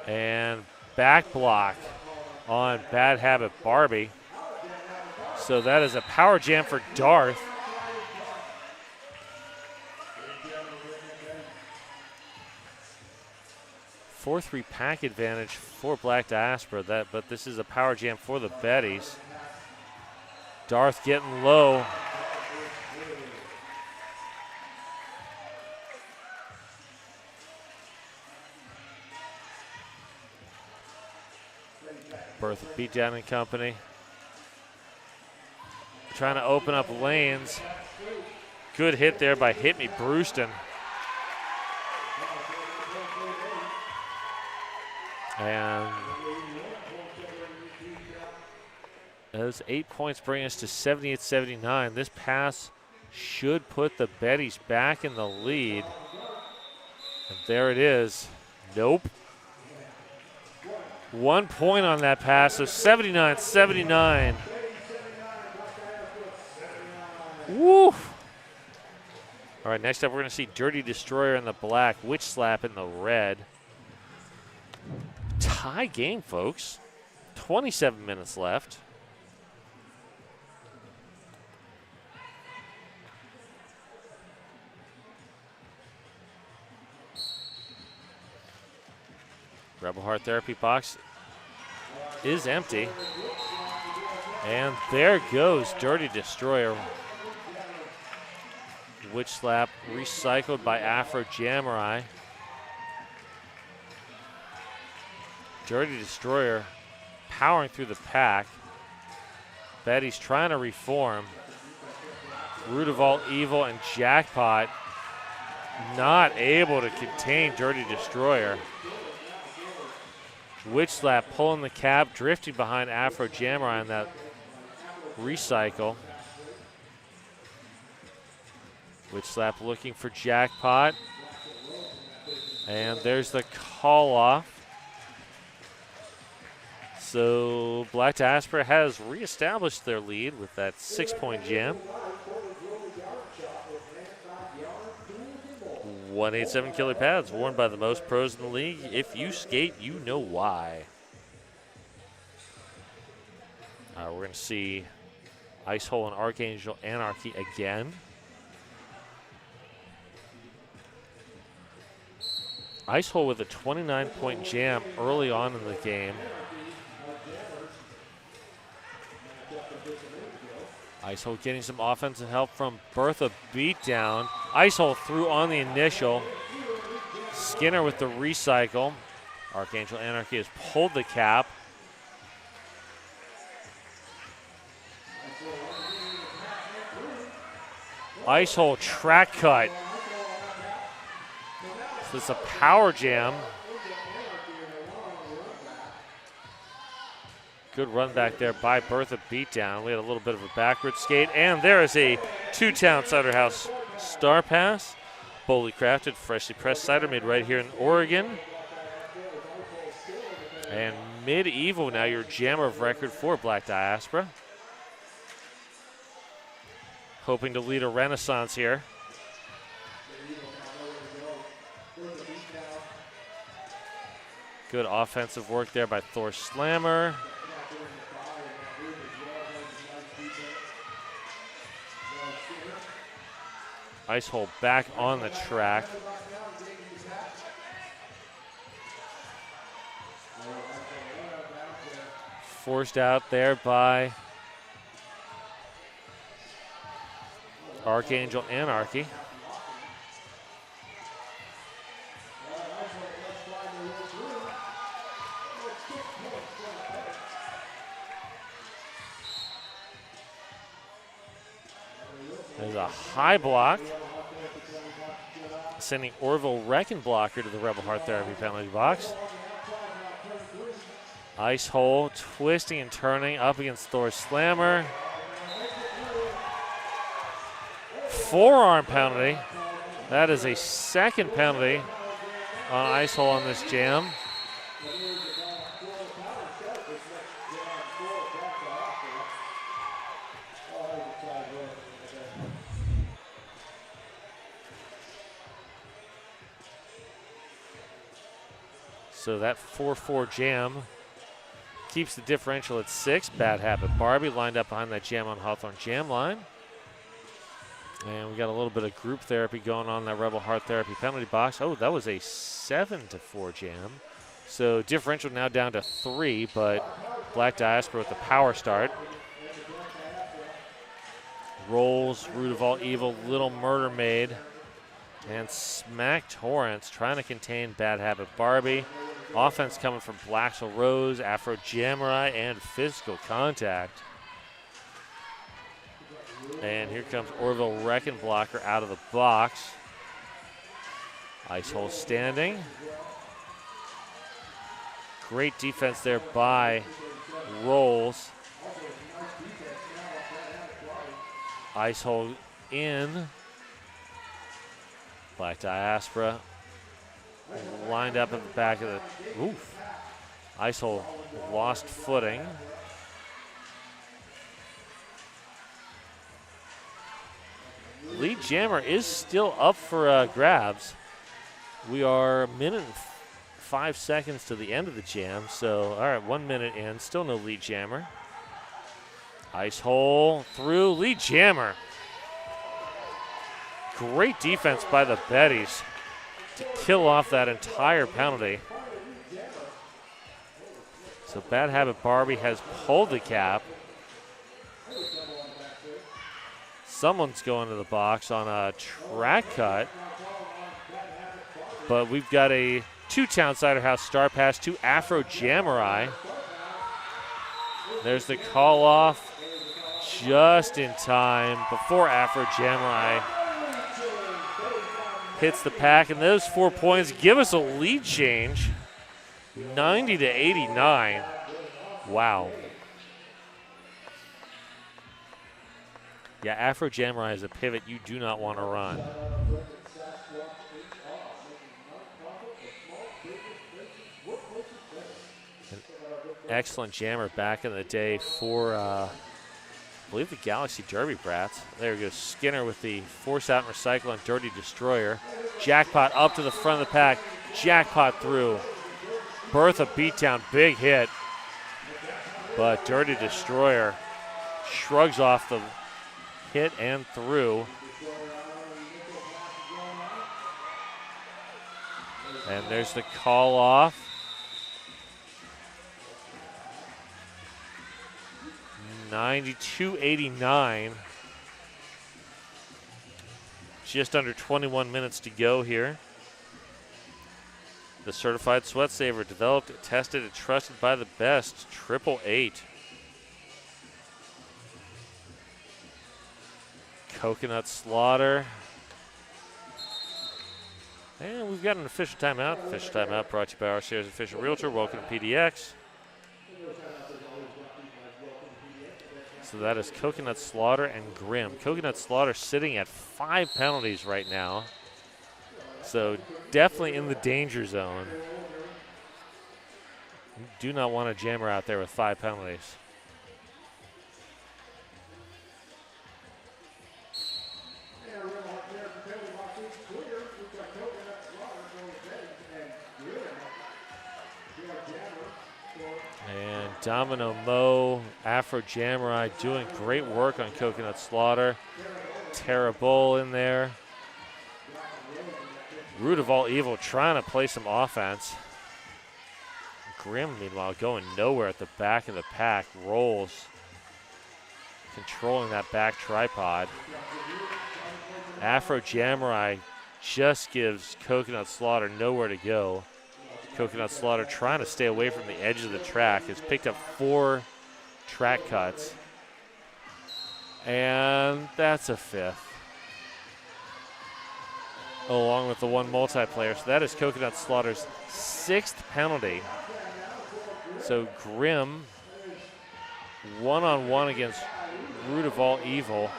[SPEAKER 2] And back block on Bad Habit Barbie. So that is a power jam for Darth. Four 4-3 pack advantage for Black Diaspora, but this is a power jam for the Betties. Darth getting low. Bertha Beatdown and company. Trying to open up lanes. Good hit there by Hit Me Brewston. And those 8 points bring us to 78-79. This pass should put the Betties back in the lead. And there it is. Nope. 1 point on that pass, so 79-79. Woo! All right, next up we're going to see Dirty Destroyer in the black, Witch Slap in the red. Tie game, folks. 27 minutes left. Rebel Heart Therapy box is empty. And there goes Dirty Destroyer. Witch Slap recycled by Afro Jamurai. Dirty Destroyer powering through the pack. Betties trying to reform. Root of All Evil and Jackpot not able to contain Dirty Destroyer. Witch Slap pulling the cap, drifting behind Afro Jamurai on that recycle. Witch Slap looking for Jackpot. And there's the call off. So Black Diaspora has reestablished their lead with that 6-point jam. 187 killer pads worn by the most pros in the league. If you skate, you know why. We're going to see Ice Hole and Archangel Anarchy again. Ice Hole with a 29-point jam early on in the game. Ice Hole getting some offensive help from Bertha Beatdown. Ice Hole through on the initial. Skinner with the recycle. Archangel Anarchy has pulled the cap. Ice Hole track cut. So it's a power jam. Good run back there by Bertha Beatdown. We had a little bit of a backward skate. And there is a two-town Cider House Star Pass. Boldly crafted, freshly pressed cider made right here in Oregon. And Medieval now your jammer of record for Black Diaspora. Hoping to lead a renaissance here. Good offensive work there by Thor Slammer. Ice Hole back on the track. Forced out there by Archangel Anarchy. There's a high block, sending Orville Reckenblocker to the Rebel Heart Therapy penalty box. Ice Hole twisting and turning up against Thor Slammer. Forearm penalty. That is a second penalty on Ice Hole on this jam. So that 4-4 jam keeps the differential at 6. Bad Habit Barbie lined up behind that jam on Hawthorne jam line. And we got a little bit of group therapy going on in that Rebel Heart Therapy penalty box. Oh, that was a 7-4 jam. So differential now down to 3, but Black Diaspora with the power start. Rolls, Root of All Evil, Little Murder Maid, and Smack Torrance trying to contain Bad Habit Barbie. Offense coming from Blaxel Rose, Afro Jamurai, and Physical Contact. And here comes Orville Reckenblocker out of the box. Ice Hole standing. Great defense there by Rolls. Ice Hole in. Black Diaspora lined up at the back of the, oof. Ice Hole lost footing. Lead jammer is still up for grabs. We are a minute and 5 seconds to the end of the jam. So, all right, 1 minute in, still no lead jammer. Ice Hole through, lead jammer. Great defense by the Betties to kill off that entire penalty. So Bad Habit Barbie has pulled the cap. Someone's going to the box on a track cut. But we've got a two-town Cider House star pass to Afro Jamurai. There's the call off just in time before Afro Jamurai hits the pack. And those 4 points give us a lead change, 90 to 89. Wow. Yeah, Afro Jamurai is a pivot you do not want to run. An excellent jammer back in the day for, I believe, the Galaxy Derby Brats. There goes Skinner with the force out and recycle on Dirty Destroyer. Jackpot up to the front of the pack. Jackpot through. Bertha beatdown, big hit. But Dirty Destroyer shrugs off the hit and through. And there's the call off. 92-89. Just under 21 minutes to go here. The certified sweat saver, developed, tested, and trusted by the best. 888. Coconut Slaughter. And we've got an official timeout. Official timeout brought to you by our Sears Official Realtor. Welcome to PDX. So that is Coconut Slaughter and Grimm. Coconut Slaughter sitting at 5 penalties right now. So definitely in the danger zone. You do not want a jammer out there with 5 penalties. And Domino Mo, Afro Jamurai doing great work on Coconut Slaughter. Terra Bull in there. Root of All Evil trying to play some offense. Grimm, meanwhile, going nowhere at the back of the pack. Rolls, controlling that back tripod. Afro Jamurai just gives Coconut Slaughter nowhere to go. Coconut Slaughter trying to stay away from the edge of the track. Has picked up 4 track cuts. And that's a 5th. Along with the 1 multiplayer. So that is Coconut Slaughter's 6th penalty. So Grimm, one-on-one against Root of All Evil.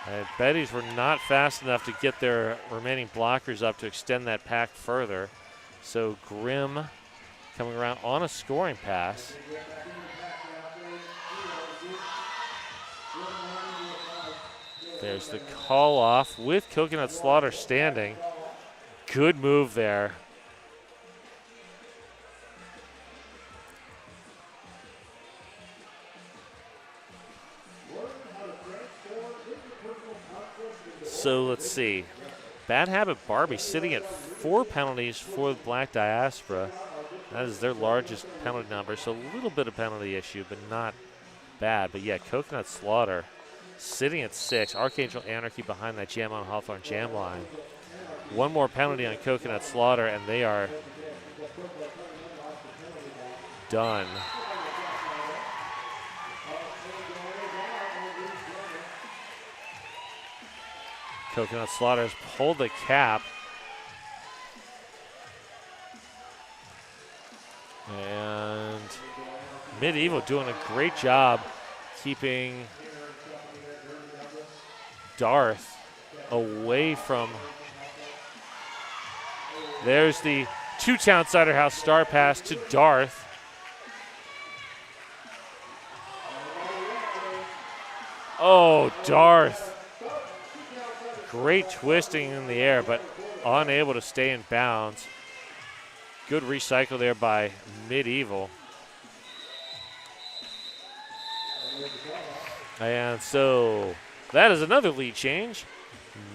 [SPEAKER 2] And Betties were not fast enough to get their remaining blockers up to extend that pack further. So Grimm coming around on a scoring pass. There's the call off with Coconut Slaughter standing. Good move there. So let's see. Bad Habit Barbie sitting at 4 penalties for the Black Diaspora. That is their largest penalty number. So a little bit of penalty issue, but not bad. But yeah, Coconut Slaughter sitting at 6. Archangel Anarchy behind that Jam on Hawthorne jam line. 1 more penalty on Coconut Slaughter, and they are done. Coconut Slaughter has pulled the cap. And Medieval doing a great job keeping Darth away from. There's the two-town Cider House star pass to Darth. Oh, Darth. Great twisting in the air, but unable to stay in bounds. Good recycle there by Medieval. And so that is another lead change.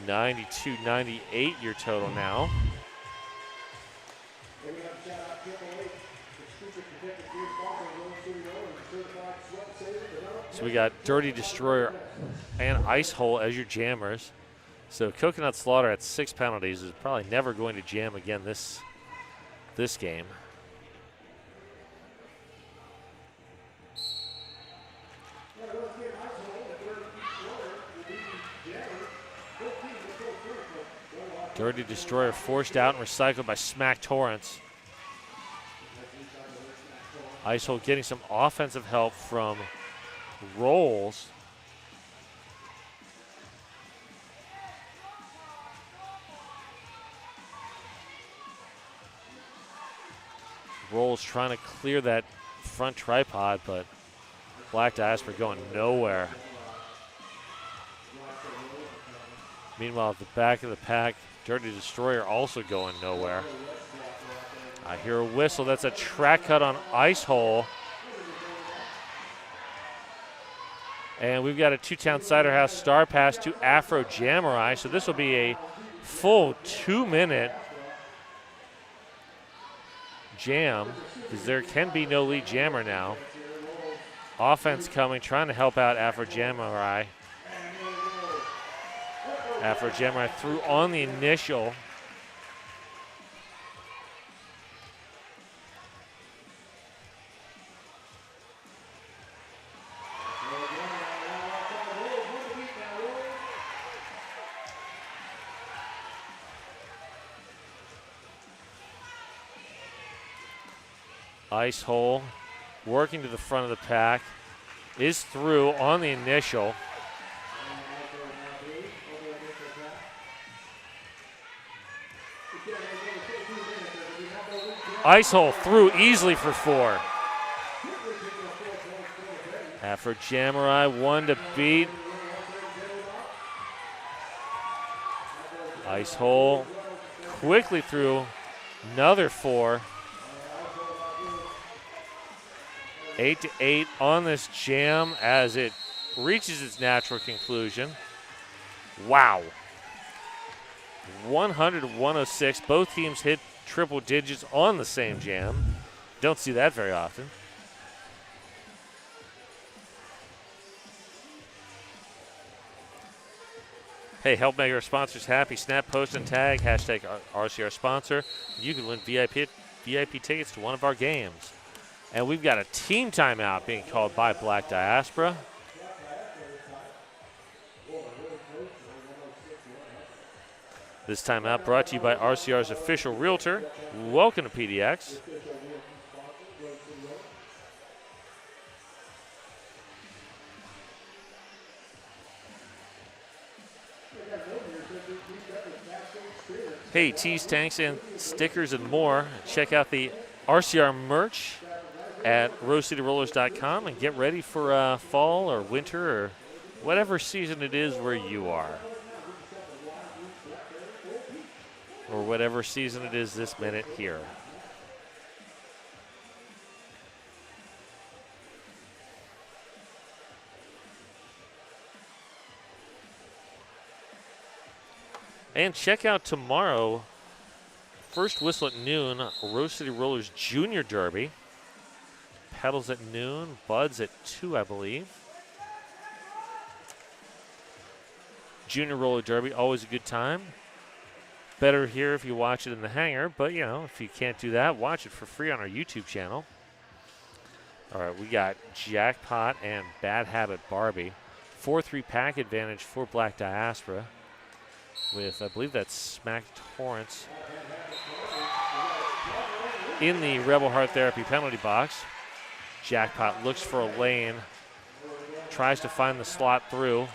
[SPEAKER 2] 92-98 your total now. So we got Dirty Destroyer and Ice Hole as your jammers. So Coconut Slaughter at 6 penalties is probably never going to jam again this game. Dirty Destroyer forced out and recycled by Smack Torrance. Ice Hole getting some offensive help from Rolls. Rolls trying to clear that front tripod, but Black Diaspora going nowhere. Meanwhile, at the back of the pack, Dirty Destroyer also going nowhere. I hear a whistle. That's a track cut on Ice Hole. And we've got a Two-Town Cider House star pass to Afro Jamurai. So this will be a full 2-minute jam because there can be no lead jammer now. Offense coming, trying to help out Afro Jamurai. Afro Jamurai threw on the initial. Ice Hole working to the front of the pack, is through on the initial. Ice Hole through easily for 4. Afro Jamurai, 1 to beat. Ice Hole quickly through another 4. 8-8 on this jam as it reaches its natural conclusion. Wow. 100-106. Both teams hit triple digits on the same jam. Don't see that very often. Hey, help make our sponsors happy. Snap, post, and tag. Hashtag RCR sponsor. You can win VIP tickets to one of our games. And we've got a team timeout being called by Black Diaspora. This timeout brought to you by RCR's official realtor. Welcome to PDX. Hey, tees, tanks, and stickers and more. Check out the RCR merch at rosecityrollers.com and get ready for fall or winter or whatever season it is where you are. Or whatever season it is this minute here. And check out tomorrow, first whistle at noon, Rose City Rollers Junior Derby. Pedals at noon, Buds at 2, I believe. Junior Roller Derby, always a good time. Better here if you watch it in the hangar, but you know, if you can't do that, watch it for free on our YouTube channel. All right, we got Jackpot and Bad Habit Barbie. 4-3 pack advantage for Black Diaspora with, I believe that's Smack Torrance in the Rebel Heart Therapy penalty box. Jackpot looks for a lane, tries to find the slot through.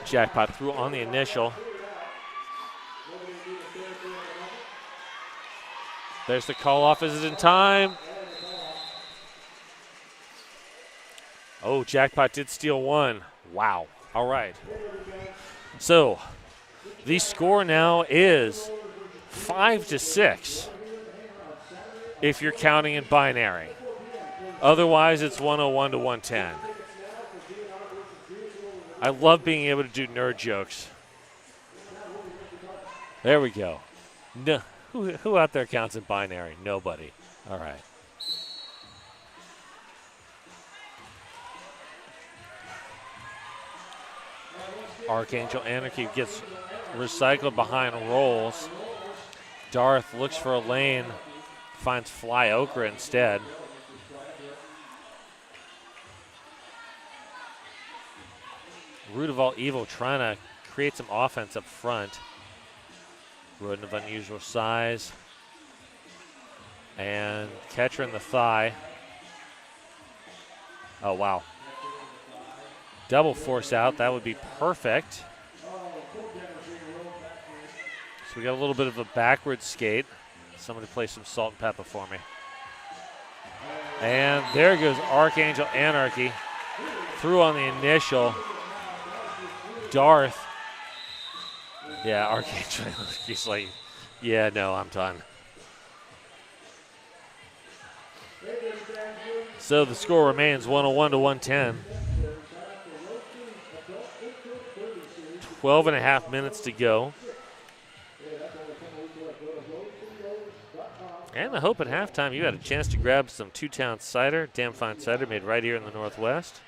[SPEAKER 2] Jackpot through on the initial. There's the call off. Is it in time? Oh, Jackpot did steal 1. Wow. All right. So The score now is 5-6 if you're counting in binary. Otherwise, it's 101 to 110. I love being able to do nerd jokes. There we go. No, who out there counts in binary? Nobody. All right. Archangel Anarchy gets recycled behind rolls. Darth looks for a lane, finds Fly Okra instead. Root of All Evil trying to create some offense up front. Rodent of unusual size. And catcher in the thigh. Oh, wow. Double force out, that would be perfect. So we got a little bit of a backward skate. Somebody play some Salt and Pepper for me. And there goes Archangel Anarchy. Through on the initial. Darth. Yeah, Archangel Anarchy's like, yeah, no, I'm done. So the score remains 101 to 110. 12 and a half minutes to go. And I hope at halftime you had a chance to grab some Two-Town cider, damn fine cider made right here in the Northwest.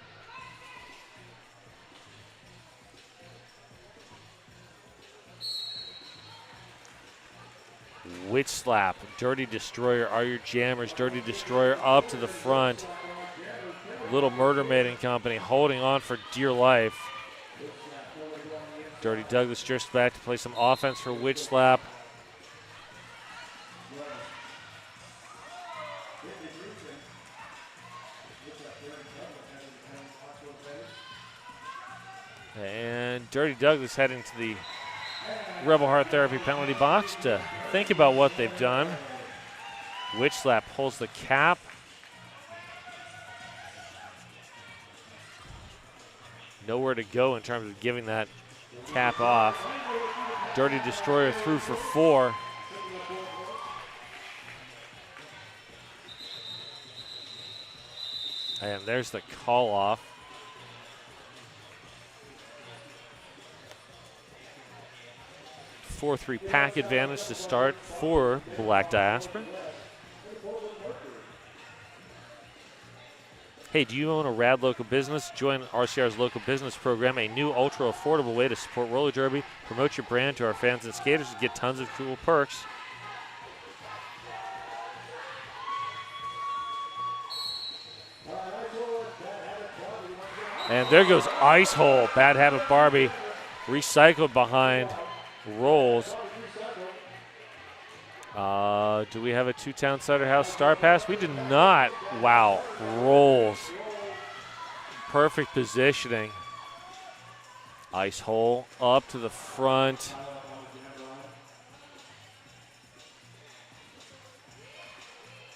[SPEAKER 2] Witch Slap, Dirty Destroyer are your jammers. Dirty Destroyer up to the front. Little Murder Maiden Company holding on for dear life. Dirty Douglas drifts back to play some offense for Witch Slap. And Dirty Douglas heading to the Rebel Heart Therapy penalty box to think about what they've done. Witch Slap pulls the cap. Nowhere to go in terms of giving that cap off. Dirty Destroyer through for 4. And there's the call off. Four-three pack advantage to start for Black Diaspora. Hey, do you own a rad local business? Join RCR's local business program, a new ultra-affordable way to support roller derby. Promote your brand to our fans and skaters and get tons of cool perks. And there goes Ice Hole. Bad Habit Barbie recycled behind rolls. Do we have a Two-Town Cider House Star Pass? We do not. Wow, rolls. Perfect positioning. Ice Hole up to the front.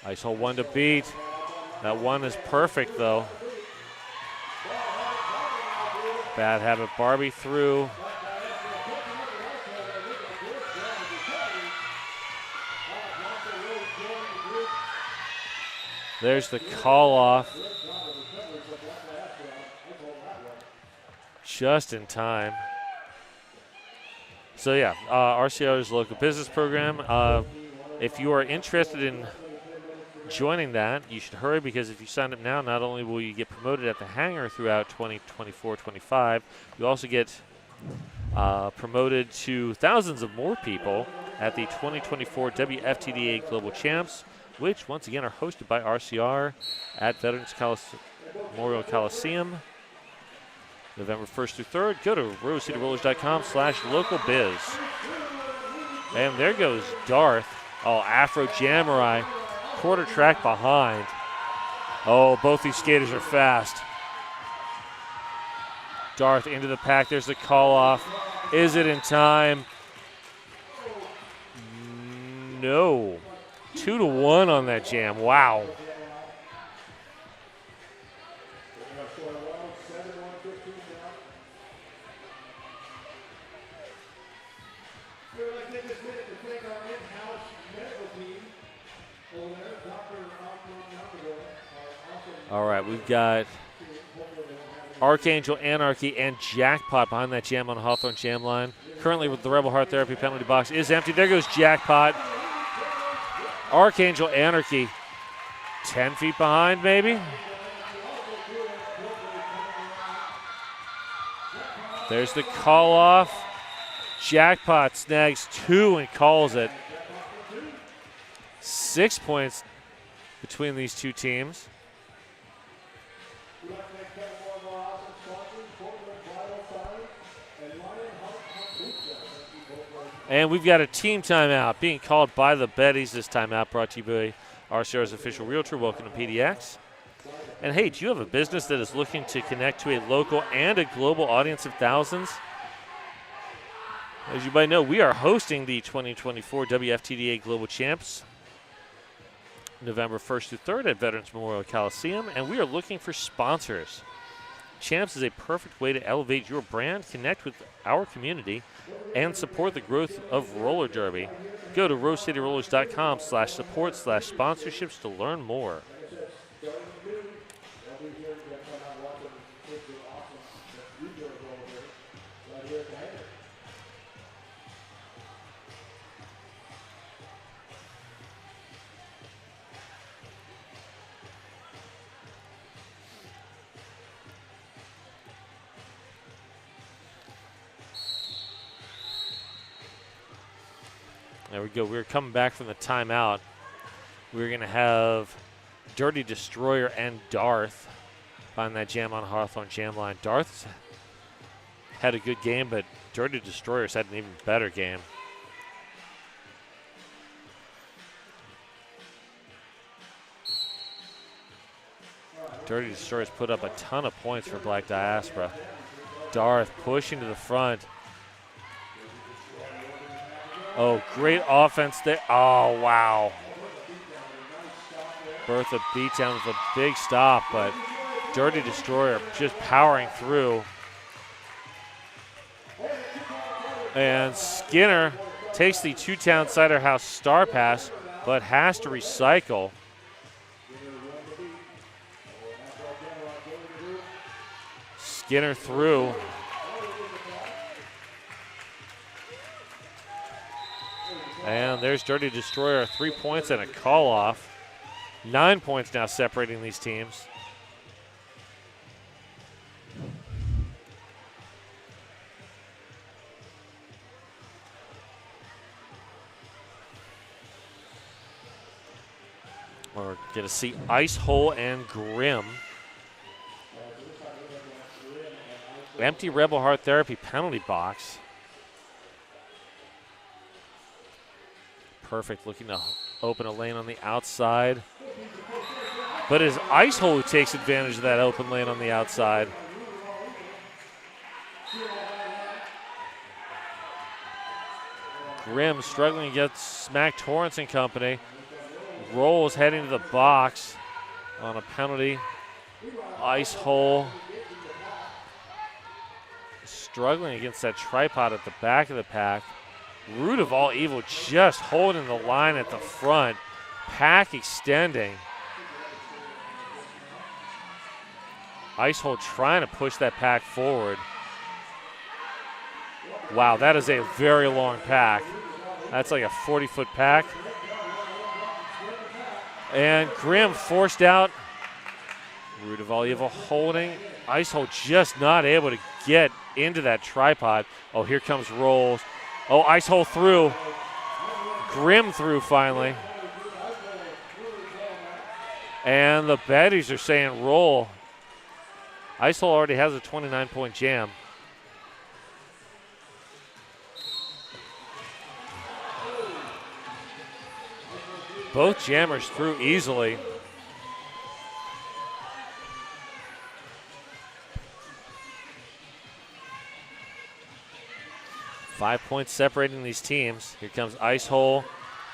[SPEAKER 2] Ice Hole 1 to beat. That 1 is perfect though. Bad Habit Barbie through. There's the call off. Just in time. So yeah, RCR's local business program. If you are interested in joining that, you should hurry, because if you sign up now, not only will you get promoted at the hangar throughout 2024-25, you also get promoted to thousands of more people at the 2024 WFTDA Global Champs, which once again are hosted by RCR at Veterans Memorial Coliseum, November 1st through 3rd. Go to rosecityrollers.com/localbiz. And there goes Darth. Oh, Afro Jamurai, quarter track behind. Oh, both these skaters are fast. Darth into the pack. There's the call off. Is it in time? No. 2-1 on that jam. Wow. All right, we've got Archangel, Anarchy, and Jackpot behind that jam on Hawthorne jam line. Currently with the Rebel Heart Therapy penalty box is empty. There goes Jackpot. Archangel, Anarchy, 10 feet behind maybe. There's the call off. Jackpot snags 2 and calls it. 6 points between these two teams. And we've got a team timeout being called by the Betties. This timeout brought to you by RCR's official realtor. Welcome to PDX. And hey, do you have a business that is looking to connect to a local and a global audience of thousands? As you might know, we are hosting the 2024 WFTDA Global Champs November 1st through 3rd at Veterans Memorial Coliseum, and we are looking for sponsors. Champs is a perfect way to elevate your brand, connect with our community, and support the growth of roller derby. Go to rosecityrollers.com/support/sponsorships to learn more. There we go. We're coming back from the timeout. We're going to have Dirty Destroyer and Darth behind that jam on Hawthorne jam line. Darth's had a good game, but Dirty Destroyer's had an even better game. Dirty Destroyer's put up a ton of points for Black Diaspora. Darth pushing to the front. Oh, great offense there. Oh, wow. Bertha beat down with a big stop, but Dirty Destroyer just powering through. And Skinner takes the two-town Cider House star pass, but has to recycle. Skinner through. And there's Dirty Destroyer, 3 points and a call off. 9 points now separating these teams. We're going to see Ice Hole and Grim. Empty Rebel Heart Therapy penalty box. Perfect, looking to open a lane on the outside. But it's Ice Hole who takes advantage of that open lane on the outside. Grimm struggling against Smack Torrance and company. Rolls heading to the box on a penalty. Ice Hole struggling against that tripod at the back of the pack. Root of all evil just holding the line at the front. Pack extending. Ice Hole trying to push that pack forward. Wow, that is a very long pack. That's like a 40-foot pack. And Grimm forced out. Root of all evil holding. Ice Hole just not able to get into that tripod. Oh, here comes Rolls. Oh, Ice Hole through. Grimm through finally. And the Betties are saying roll. Ice Hole already has a 29-point jam. Both jammers through easily. Five points separating these teams. Here comes Ice Hole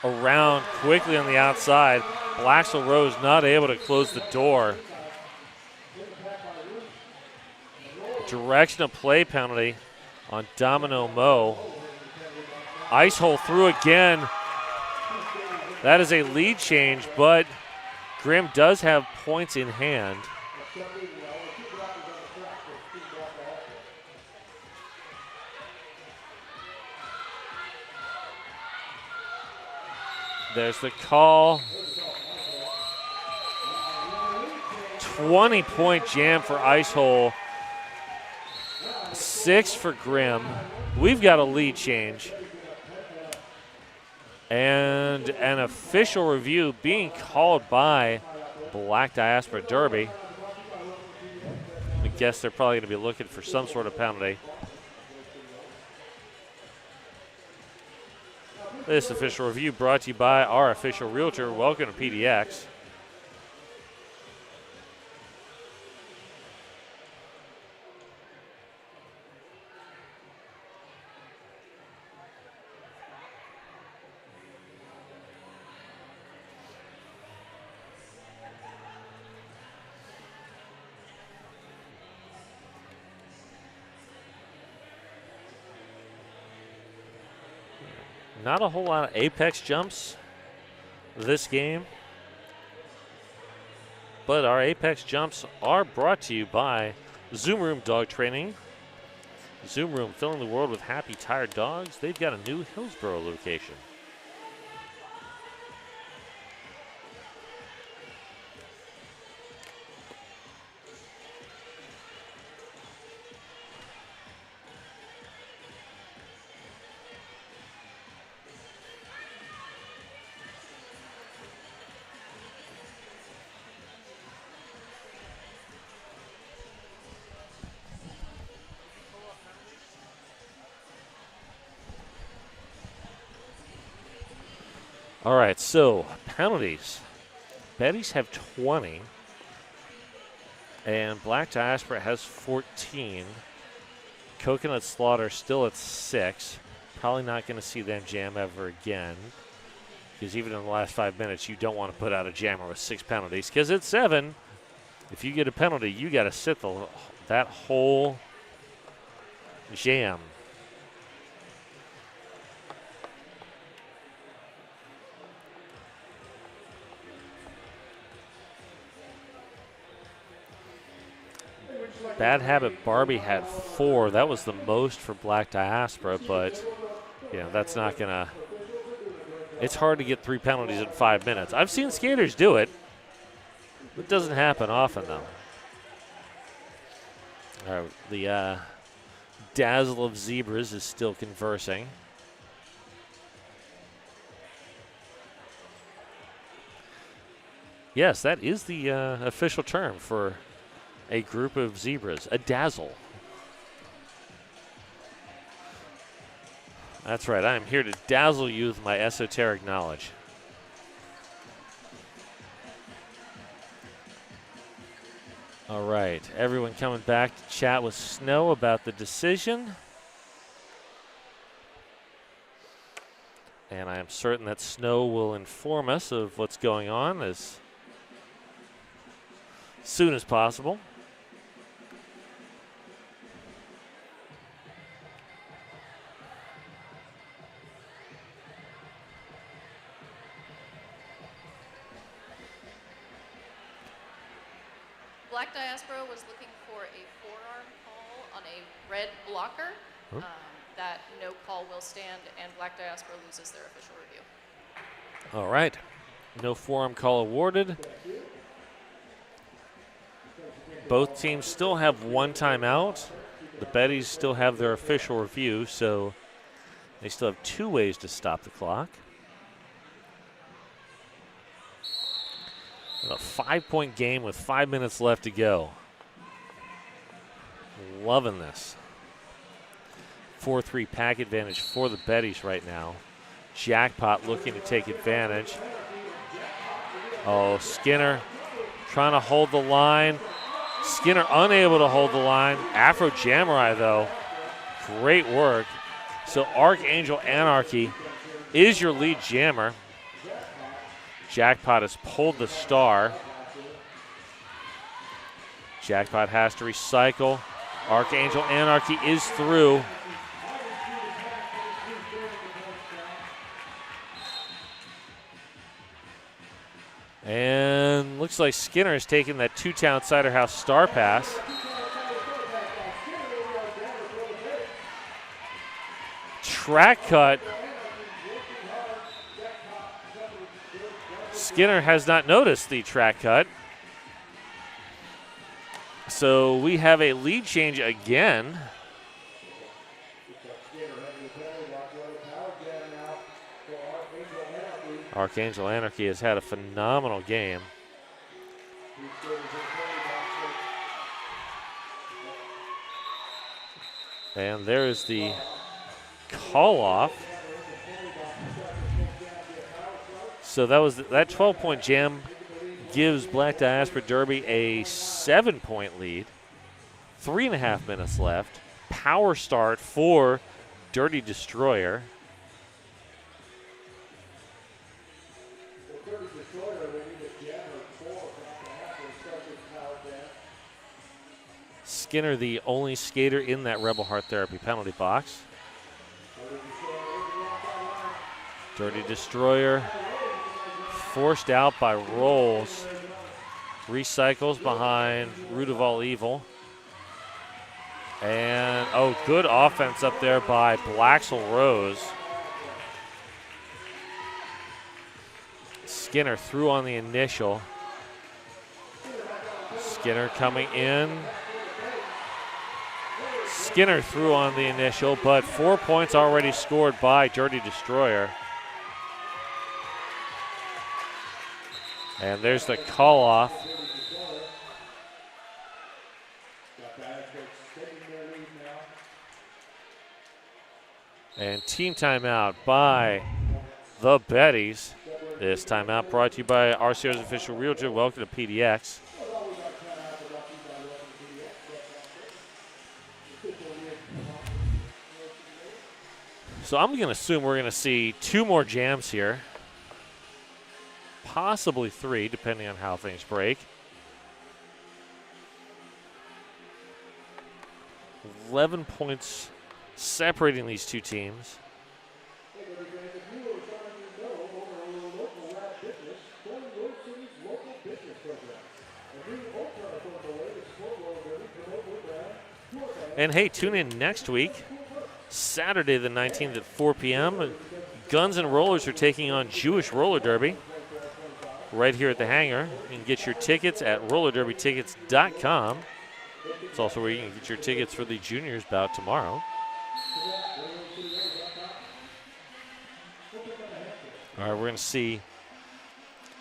[SPEAKER 2] around quickly on the outside. Blaxel Rose not able to close the door. Direction of play penalty on Domino Mo. Ice hole through again. That is a lead change, but Grimm does have points in hand. There's the call. 20-point jam for Ice hole. 6 for Grimm. We've got a lead change. And an official review being called by Black Diaspora Derby. I guess they're probably going to be looking for some sort of penalty. This official review brought to you by our official realtor. Welcome to PDX. Not a whole lot of apex jumps this game, but our apex jumps are brought to you by Zoom Room Dog Training. Zoom Room, filling the world with happy, tired dogs. They've got a new Hillsborough location. All right, so penalties. Betties have 20, and Black Diaspora has 14. Coconut Slaughter still at 6. Probably not going to see them jam ever again, because even in the last 5 minutes, you don't want to put out a jammer with 6 penalties, because at 7, if you get a penalty, you got to sit that whole jam. Bad Habit Barbie had 4. That was the most for Black Diaspora, but that's not gonna. It's hard to get 3 penalties in 5 minutes. I've seen skaters do it. It doesn't happen often, though. All right, the Dazzle of Zebras is still conversing. Yes, that is the official term for a group of zebras, a dazzle. That's right, I am here to dazzle you with my esoteric knowledge. All right, everyone coming back to chat with Snow about the decision. And I am certain that Snow will inform us of what's going on as soon as possible.
[SPEAKER 4] Black Diaspora was looking for a forearm call on a red blocker. That no call will stand, and Black Diaspora loses their official review.
[SPEAKER 2] All right. No forearm call awarded. Both teams still have 1 timeout. The Betties still have their official review, so they still have 2 ways to stop the clock. A 5-point game with 5 minutes left to go. Loving this. 4-3 pack advantage for the Betties right now. Jackpot looking to take advantage. Oh, Skinner trying to hold the line. Skinner unable to hold the line. Afro Jamurai, though, great work. So Archangel Anarchy is your lead jammer. Jackpot has pulled the star. Jackpot has to recycle. Archangel Anarchy is through. like Skinner has taken that two-town Cider House star pass. Track cut. Skinner has not noticed the track cut. So we have a lead change again. Archangel Anarchy has had a phenomenal game. And there is the call off. So that 12-point jam gives Black Diaspora Derby a 7-point lead. 3.5 minutes left. Power start for Dirty Destroyer. Skinner, the only skater in that Rebel Heart Therapy penalty box. Dirty Destroyer forced out by Rolls. Recycles behind Root of All Evil. And, good offense up there by Blaxel Rose. Skinner threw on the initial. Skinner coming in. Skinner threw on the initial, but 4 points already scored by Dirty Destroyer. And there's the call off. And team timeout by the Betties. This timeout brought to you by RCO's official realtor. Welcome to PDX. So I'm going to assume we're going to see 2 more jams here. Possibly 3, depending on how things break. 11 points separating these two teams. And hey, tune in next week, Saturday the 19th at 4 p.m. Guns and Rollers are taking on Jewish Roller Derby right here at the hangar. You can get your tickets at rollerderbytickets.com. It's also where you can get your tickets for the juniors bout tomorrow. All right, we're going to see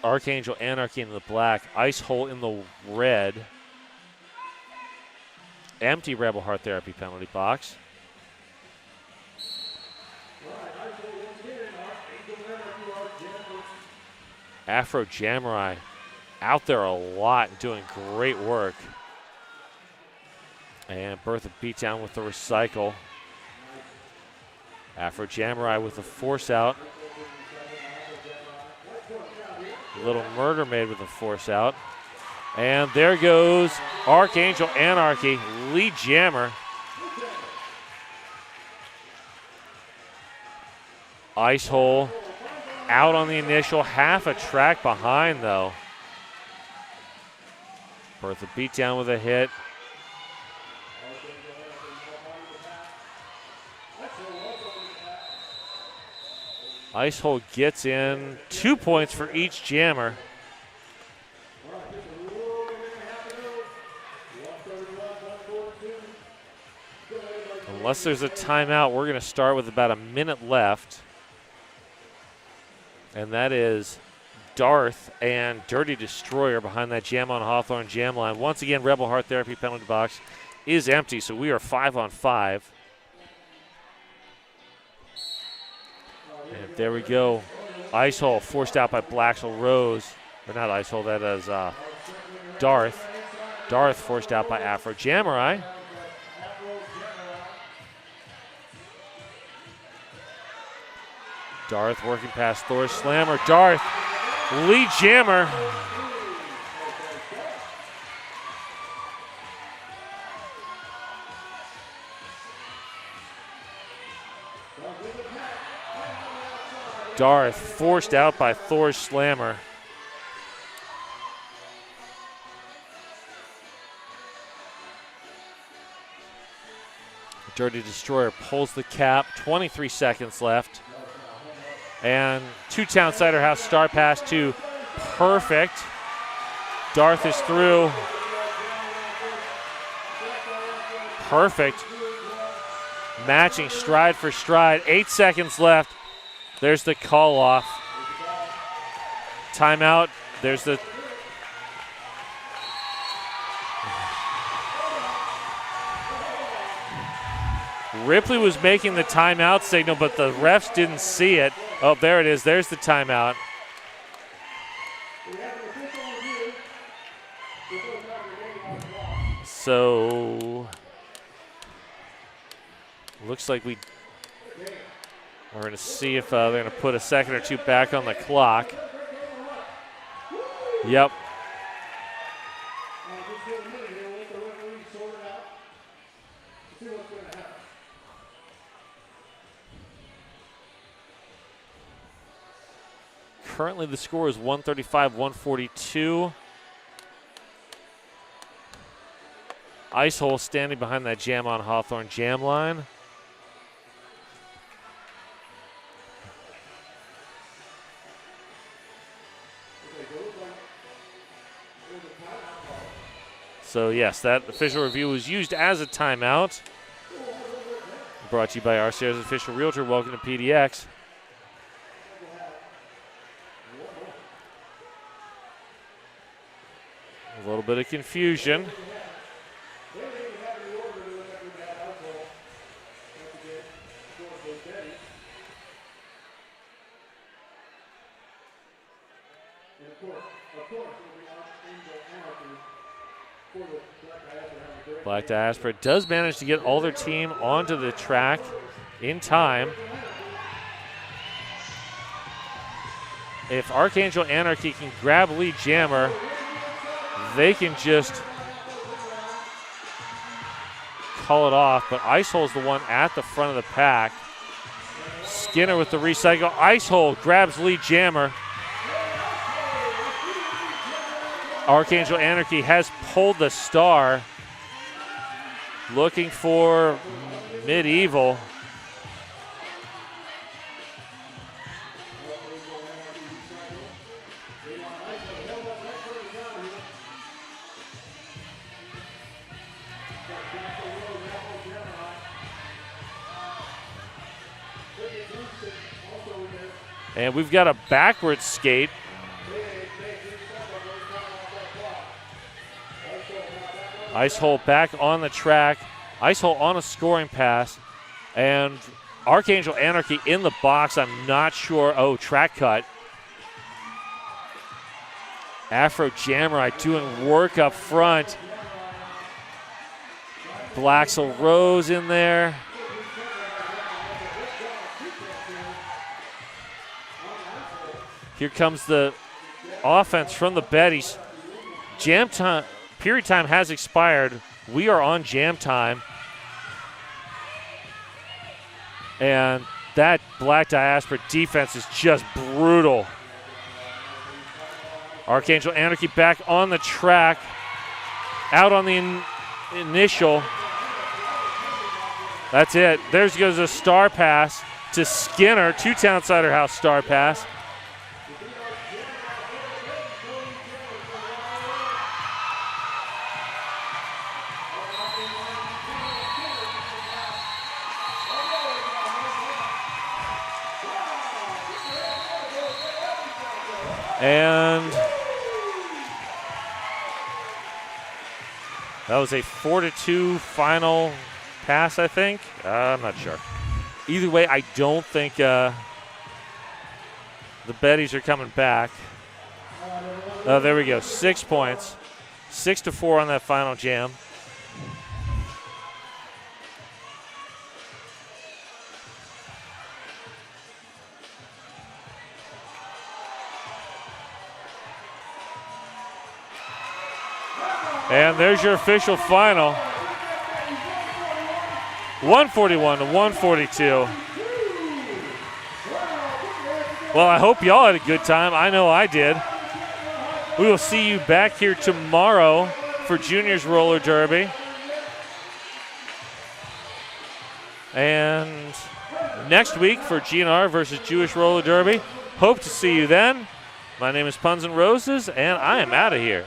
[SPEAKER 2] Archangel Anarchy in the black, Ice Hole in the red, empty Rebel Heart Therapy penalty box. Afro Jamurai out there a lot, doing great work. And Bertha Beatdown with the recycle. Afro Jamurai with the force out. Little Murder Maid with a force out. And there goes Archangel Anarchy, lead jammer. Ice Hole out on the initial, half a track behind though. Bertha Beatdown with a hit. Ice Hole gets in 2 points for each jammer. Unless there's a timeout, we're going to start with about a minute left. And that is Darth and Dirty Destroyer behind that Jam on Hawthorne jam line. Once again, Rebel Heart Therapy penalty box is empty, so we are 5 on 5. And there we go. Ice Hole forced out by Blaxel Rose. Or not Ice Hole, that is Darth. Darth forced out by Afro Jamurai. Darth working past Thor Slammer. Darth, lead jammer. Darth forced out by Thor Slammer. Dirty Destroyer pulls the cap. 23 seconds left. And two-town Cider House star pass to Perfect. Darth is through. Perfect. Matching stride for stride. 8 seconds left. There's the call off. Timeout. There's the Ripley was making the timeout signal, but the refs didn't see it. Oh, there it is. There's the timeout. So, looks like we're going to see if they're going to put a second or two back on the clock. Yep. Currently the score is 135-142. Ice Hole standing behind that Jam on Hawthorne jam line. So yes, that official review was used as a timeout. Brought to you by RCR's official realtor. Welcome to PDX. A little bit of confusion. Black Diaspora does manage to get all their team onto the track in time. If Archangel Anarchy can grab lead jammer, they can just call it off, but Ice Hole's the one at the front of the pack. Skinner with the recycle. Ice Hole grabs lead jammer. Archangel Anarchy has pulled the star. Looking for Medieval. And we've got a backwards skate. Ice Hole back on the track. Ice Hole on a scoring pass. And Archangel Anarchy in the box. I'm not sure. Oh, track cut. Afro Jammerite doing work up front. Blaxel Rose in there. Here comes the offense from the Betties. Jam time. Period time has expired. We are on jam time. And that Black Diaspora defense is just brutal. Archangel Anarchy back on the track. Out on the initial. That's it. There goes a star pass to Skinner. Two-town Cider House star pass. And that was a 4-2 final pass, I think. I'm not sure. Either way, I don't think the Betties are coming back. There we go. 6 points. 6-4 on that final jam. And there's your official final. 141-142. Well, I hope y'all had a good time. I know I did. We will see you back here tomorrow for Juniors Roller Derby. And next week for GNR versus Jewish Roller Derby. Hope to see you then. My name is Puns and Roses, and I am out of here.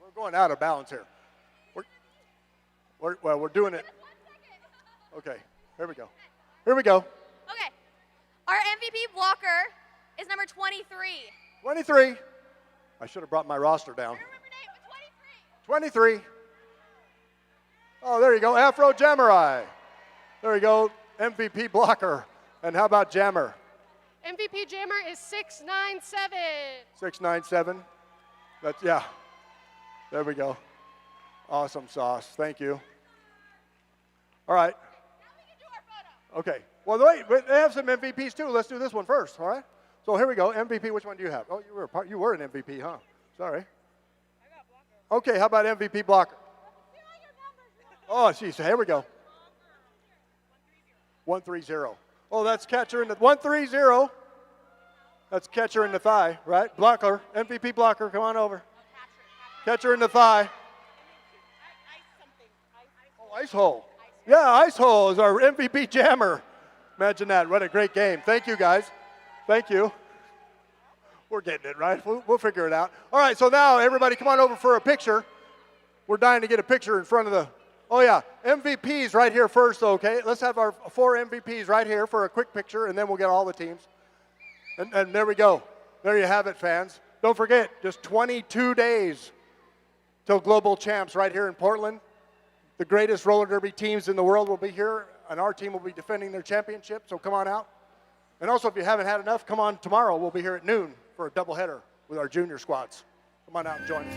[SPEAKER 3] We're going out of balance here. We're doing it. Okay, here we go. Here we go.
[SPEAKER 8] Okay, our MVP blocker is number 23.
[SPEAKER 3] 23. I should have brought my roster down. 23. Oh, there you go, Afro Jammerai. There you go, MVP blocker. And how about Jammer?
[SPEAKER 9] MVP Jammer is 697.
[SPEAKER 3] 697. That's, yeah. There we go. Awesome sauce. Thank you. All right. Okay. Well, wait, they have some MVPs too. Let's do this one first, all right? So here we go. MVP, which one do you have? Oh, you were an MVP, huh? Sorry. Okay, how about MVP blocker? Oh, geez, here we go. 130. Oh, that's catcher in the 130. That's catcher in the thigh, right? Blocker, MVP blocker, come on over. Catcher in the thigh. Oh, ice hole. Yeah, ice hole is our MVP jammer. Imagine that. What a great game. Thank you, guys. Thank you. We're getting it, right? We'll figure it out. All right, so now everybody come on over for a picture. We're dying to get a picture in front of the, oh yeah, MVPs right here first, okay? Let's have our 4 MVPs right here for a quick picture, and then we'll get all the teams. And there we go. There you have it, fans. Don't forget, just 22 days till Global Champs right here in Portland. The greatest roller derby teams in the world will be here, and our team will be defending their championship, so come on out. And also, if you haven't had enough, come on tomorrow. We'll be here at noon for a doubleheader with our junior squads. Come on out and join us.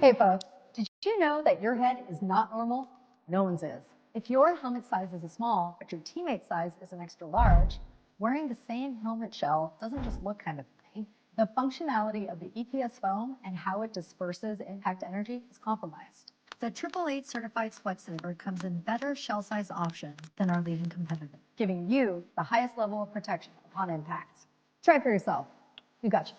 [SPEAKER 5] Hey folks, did you know that your head is not normal? No one's is. If your helmet size is a small, but your teammate's size is an extra large, wearing the same helmet shell doesn't just look kind of funny. The functionality of the EPS foam and how it disperses impact energy is compromised.
[SPEAKER 6] The 888 certified sweat saver comes in better shell size options than our leading competitor,
[SPEAKER 5] giving you the highest level of protection upon impact. Try it for yourself. We got you.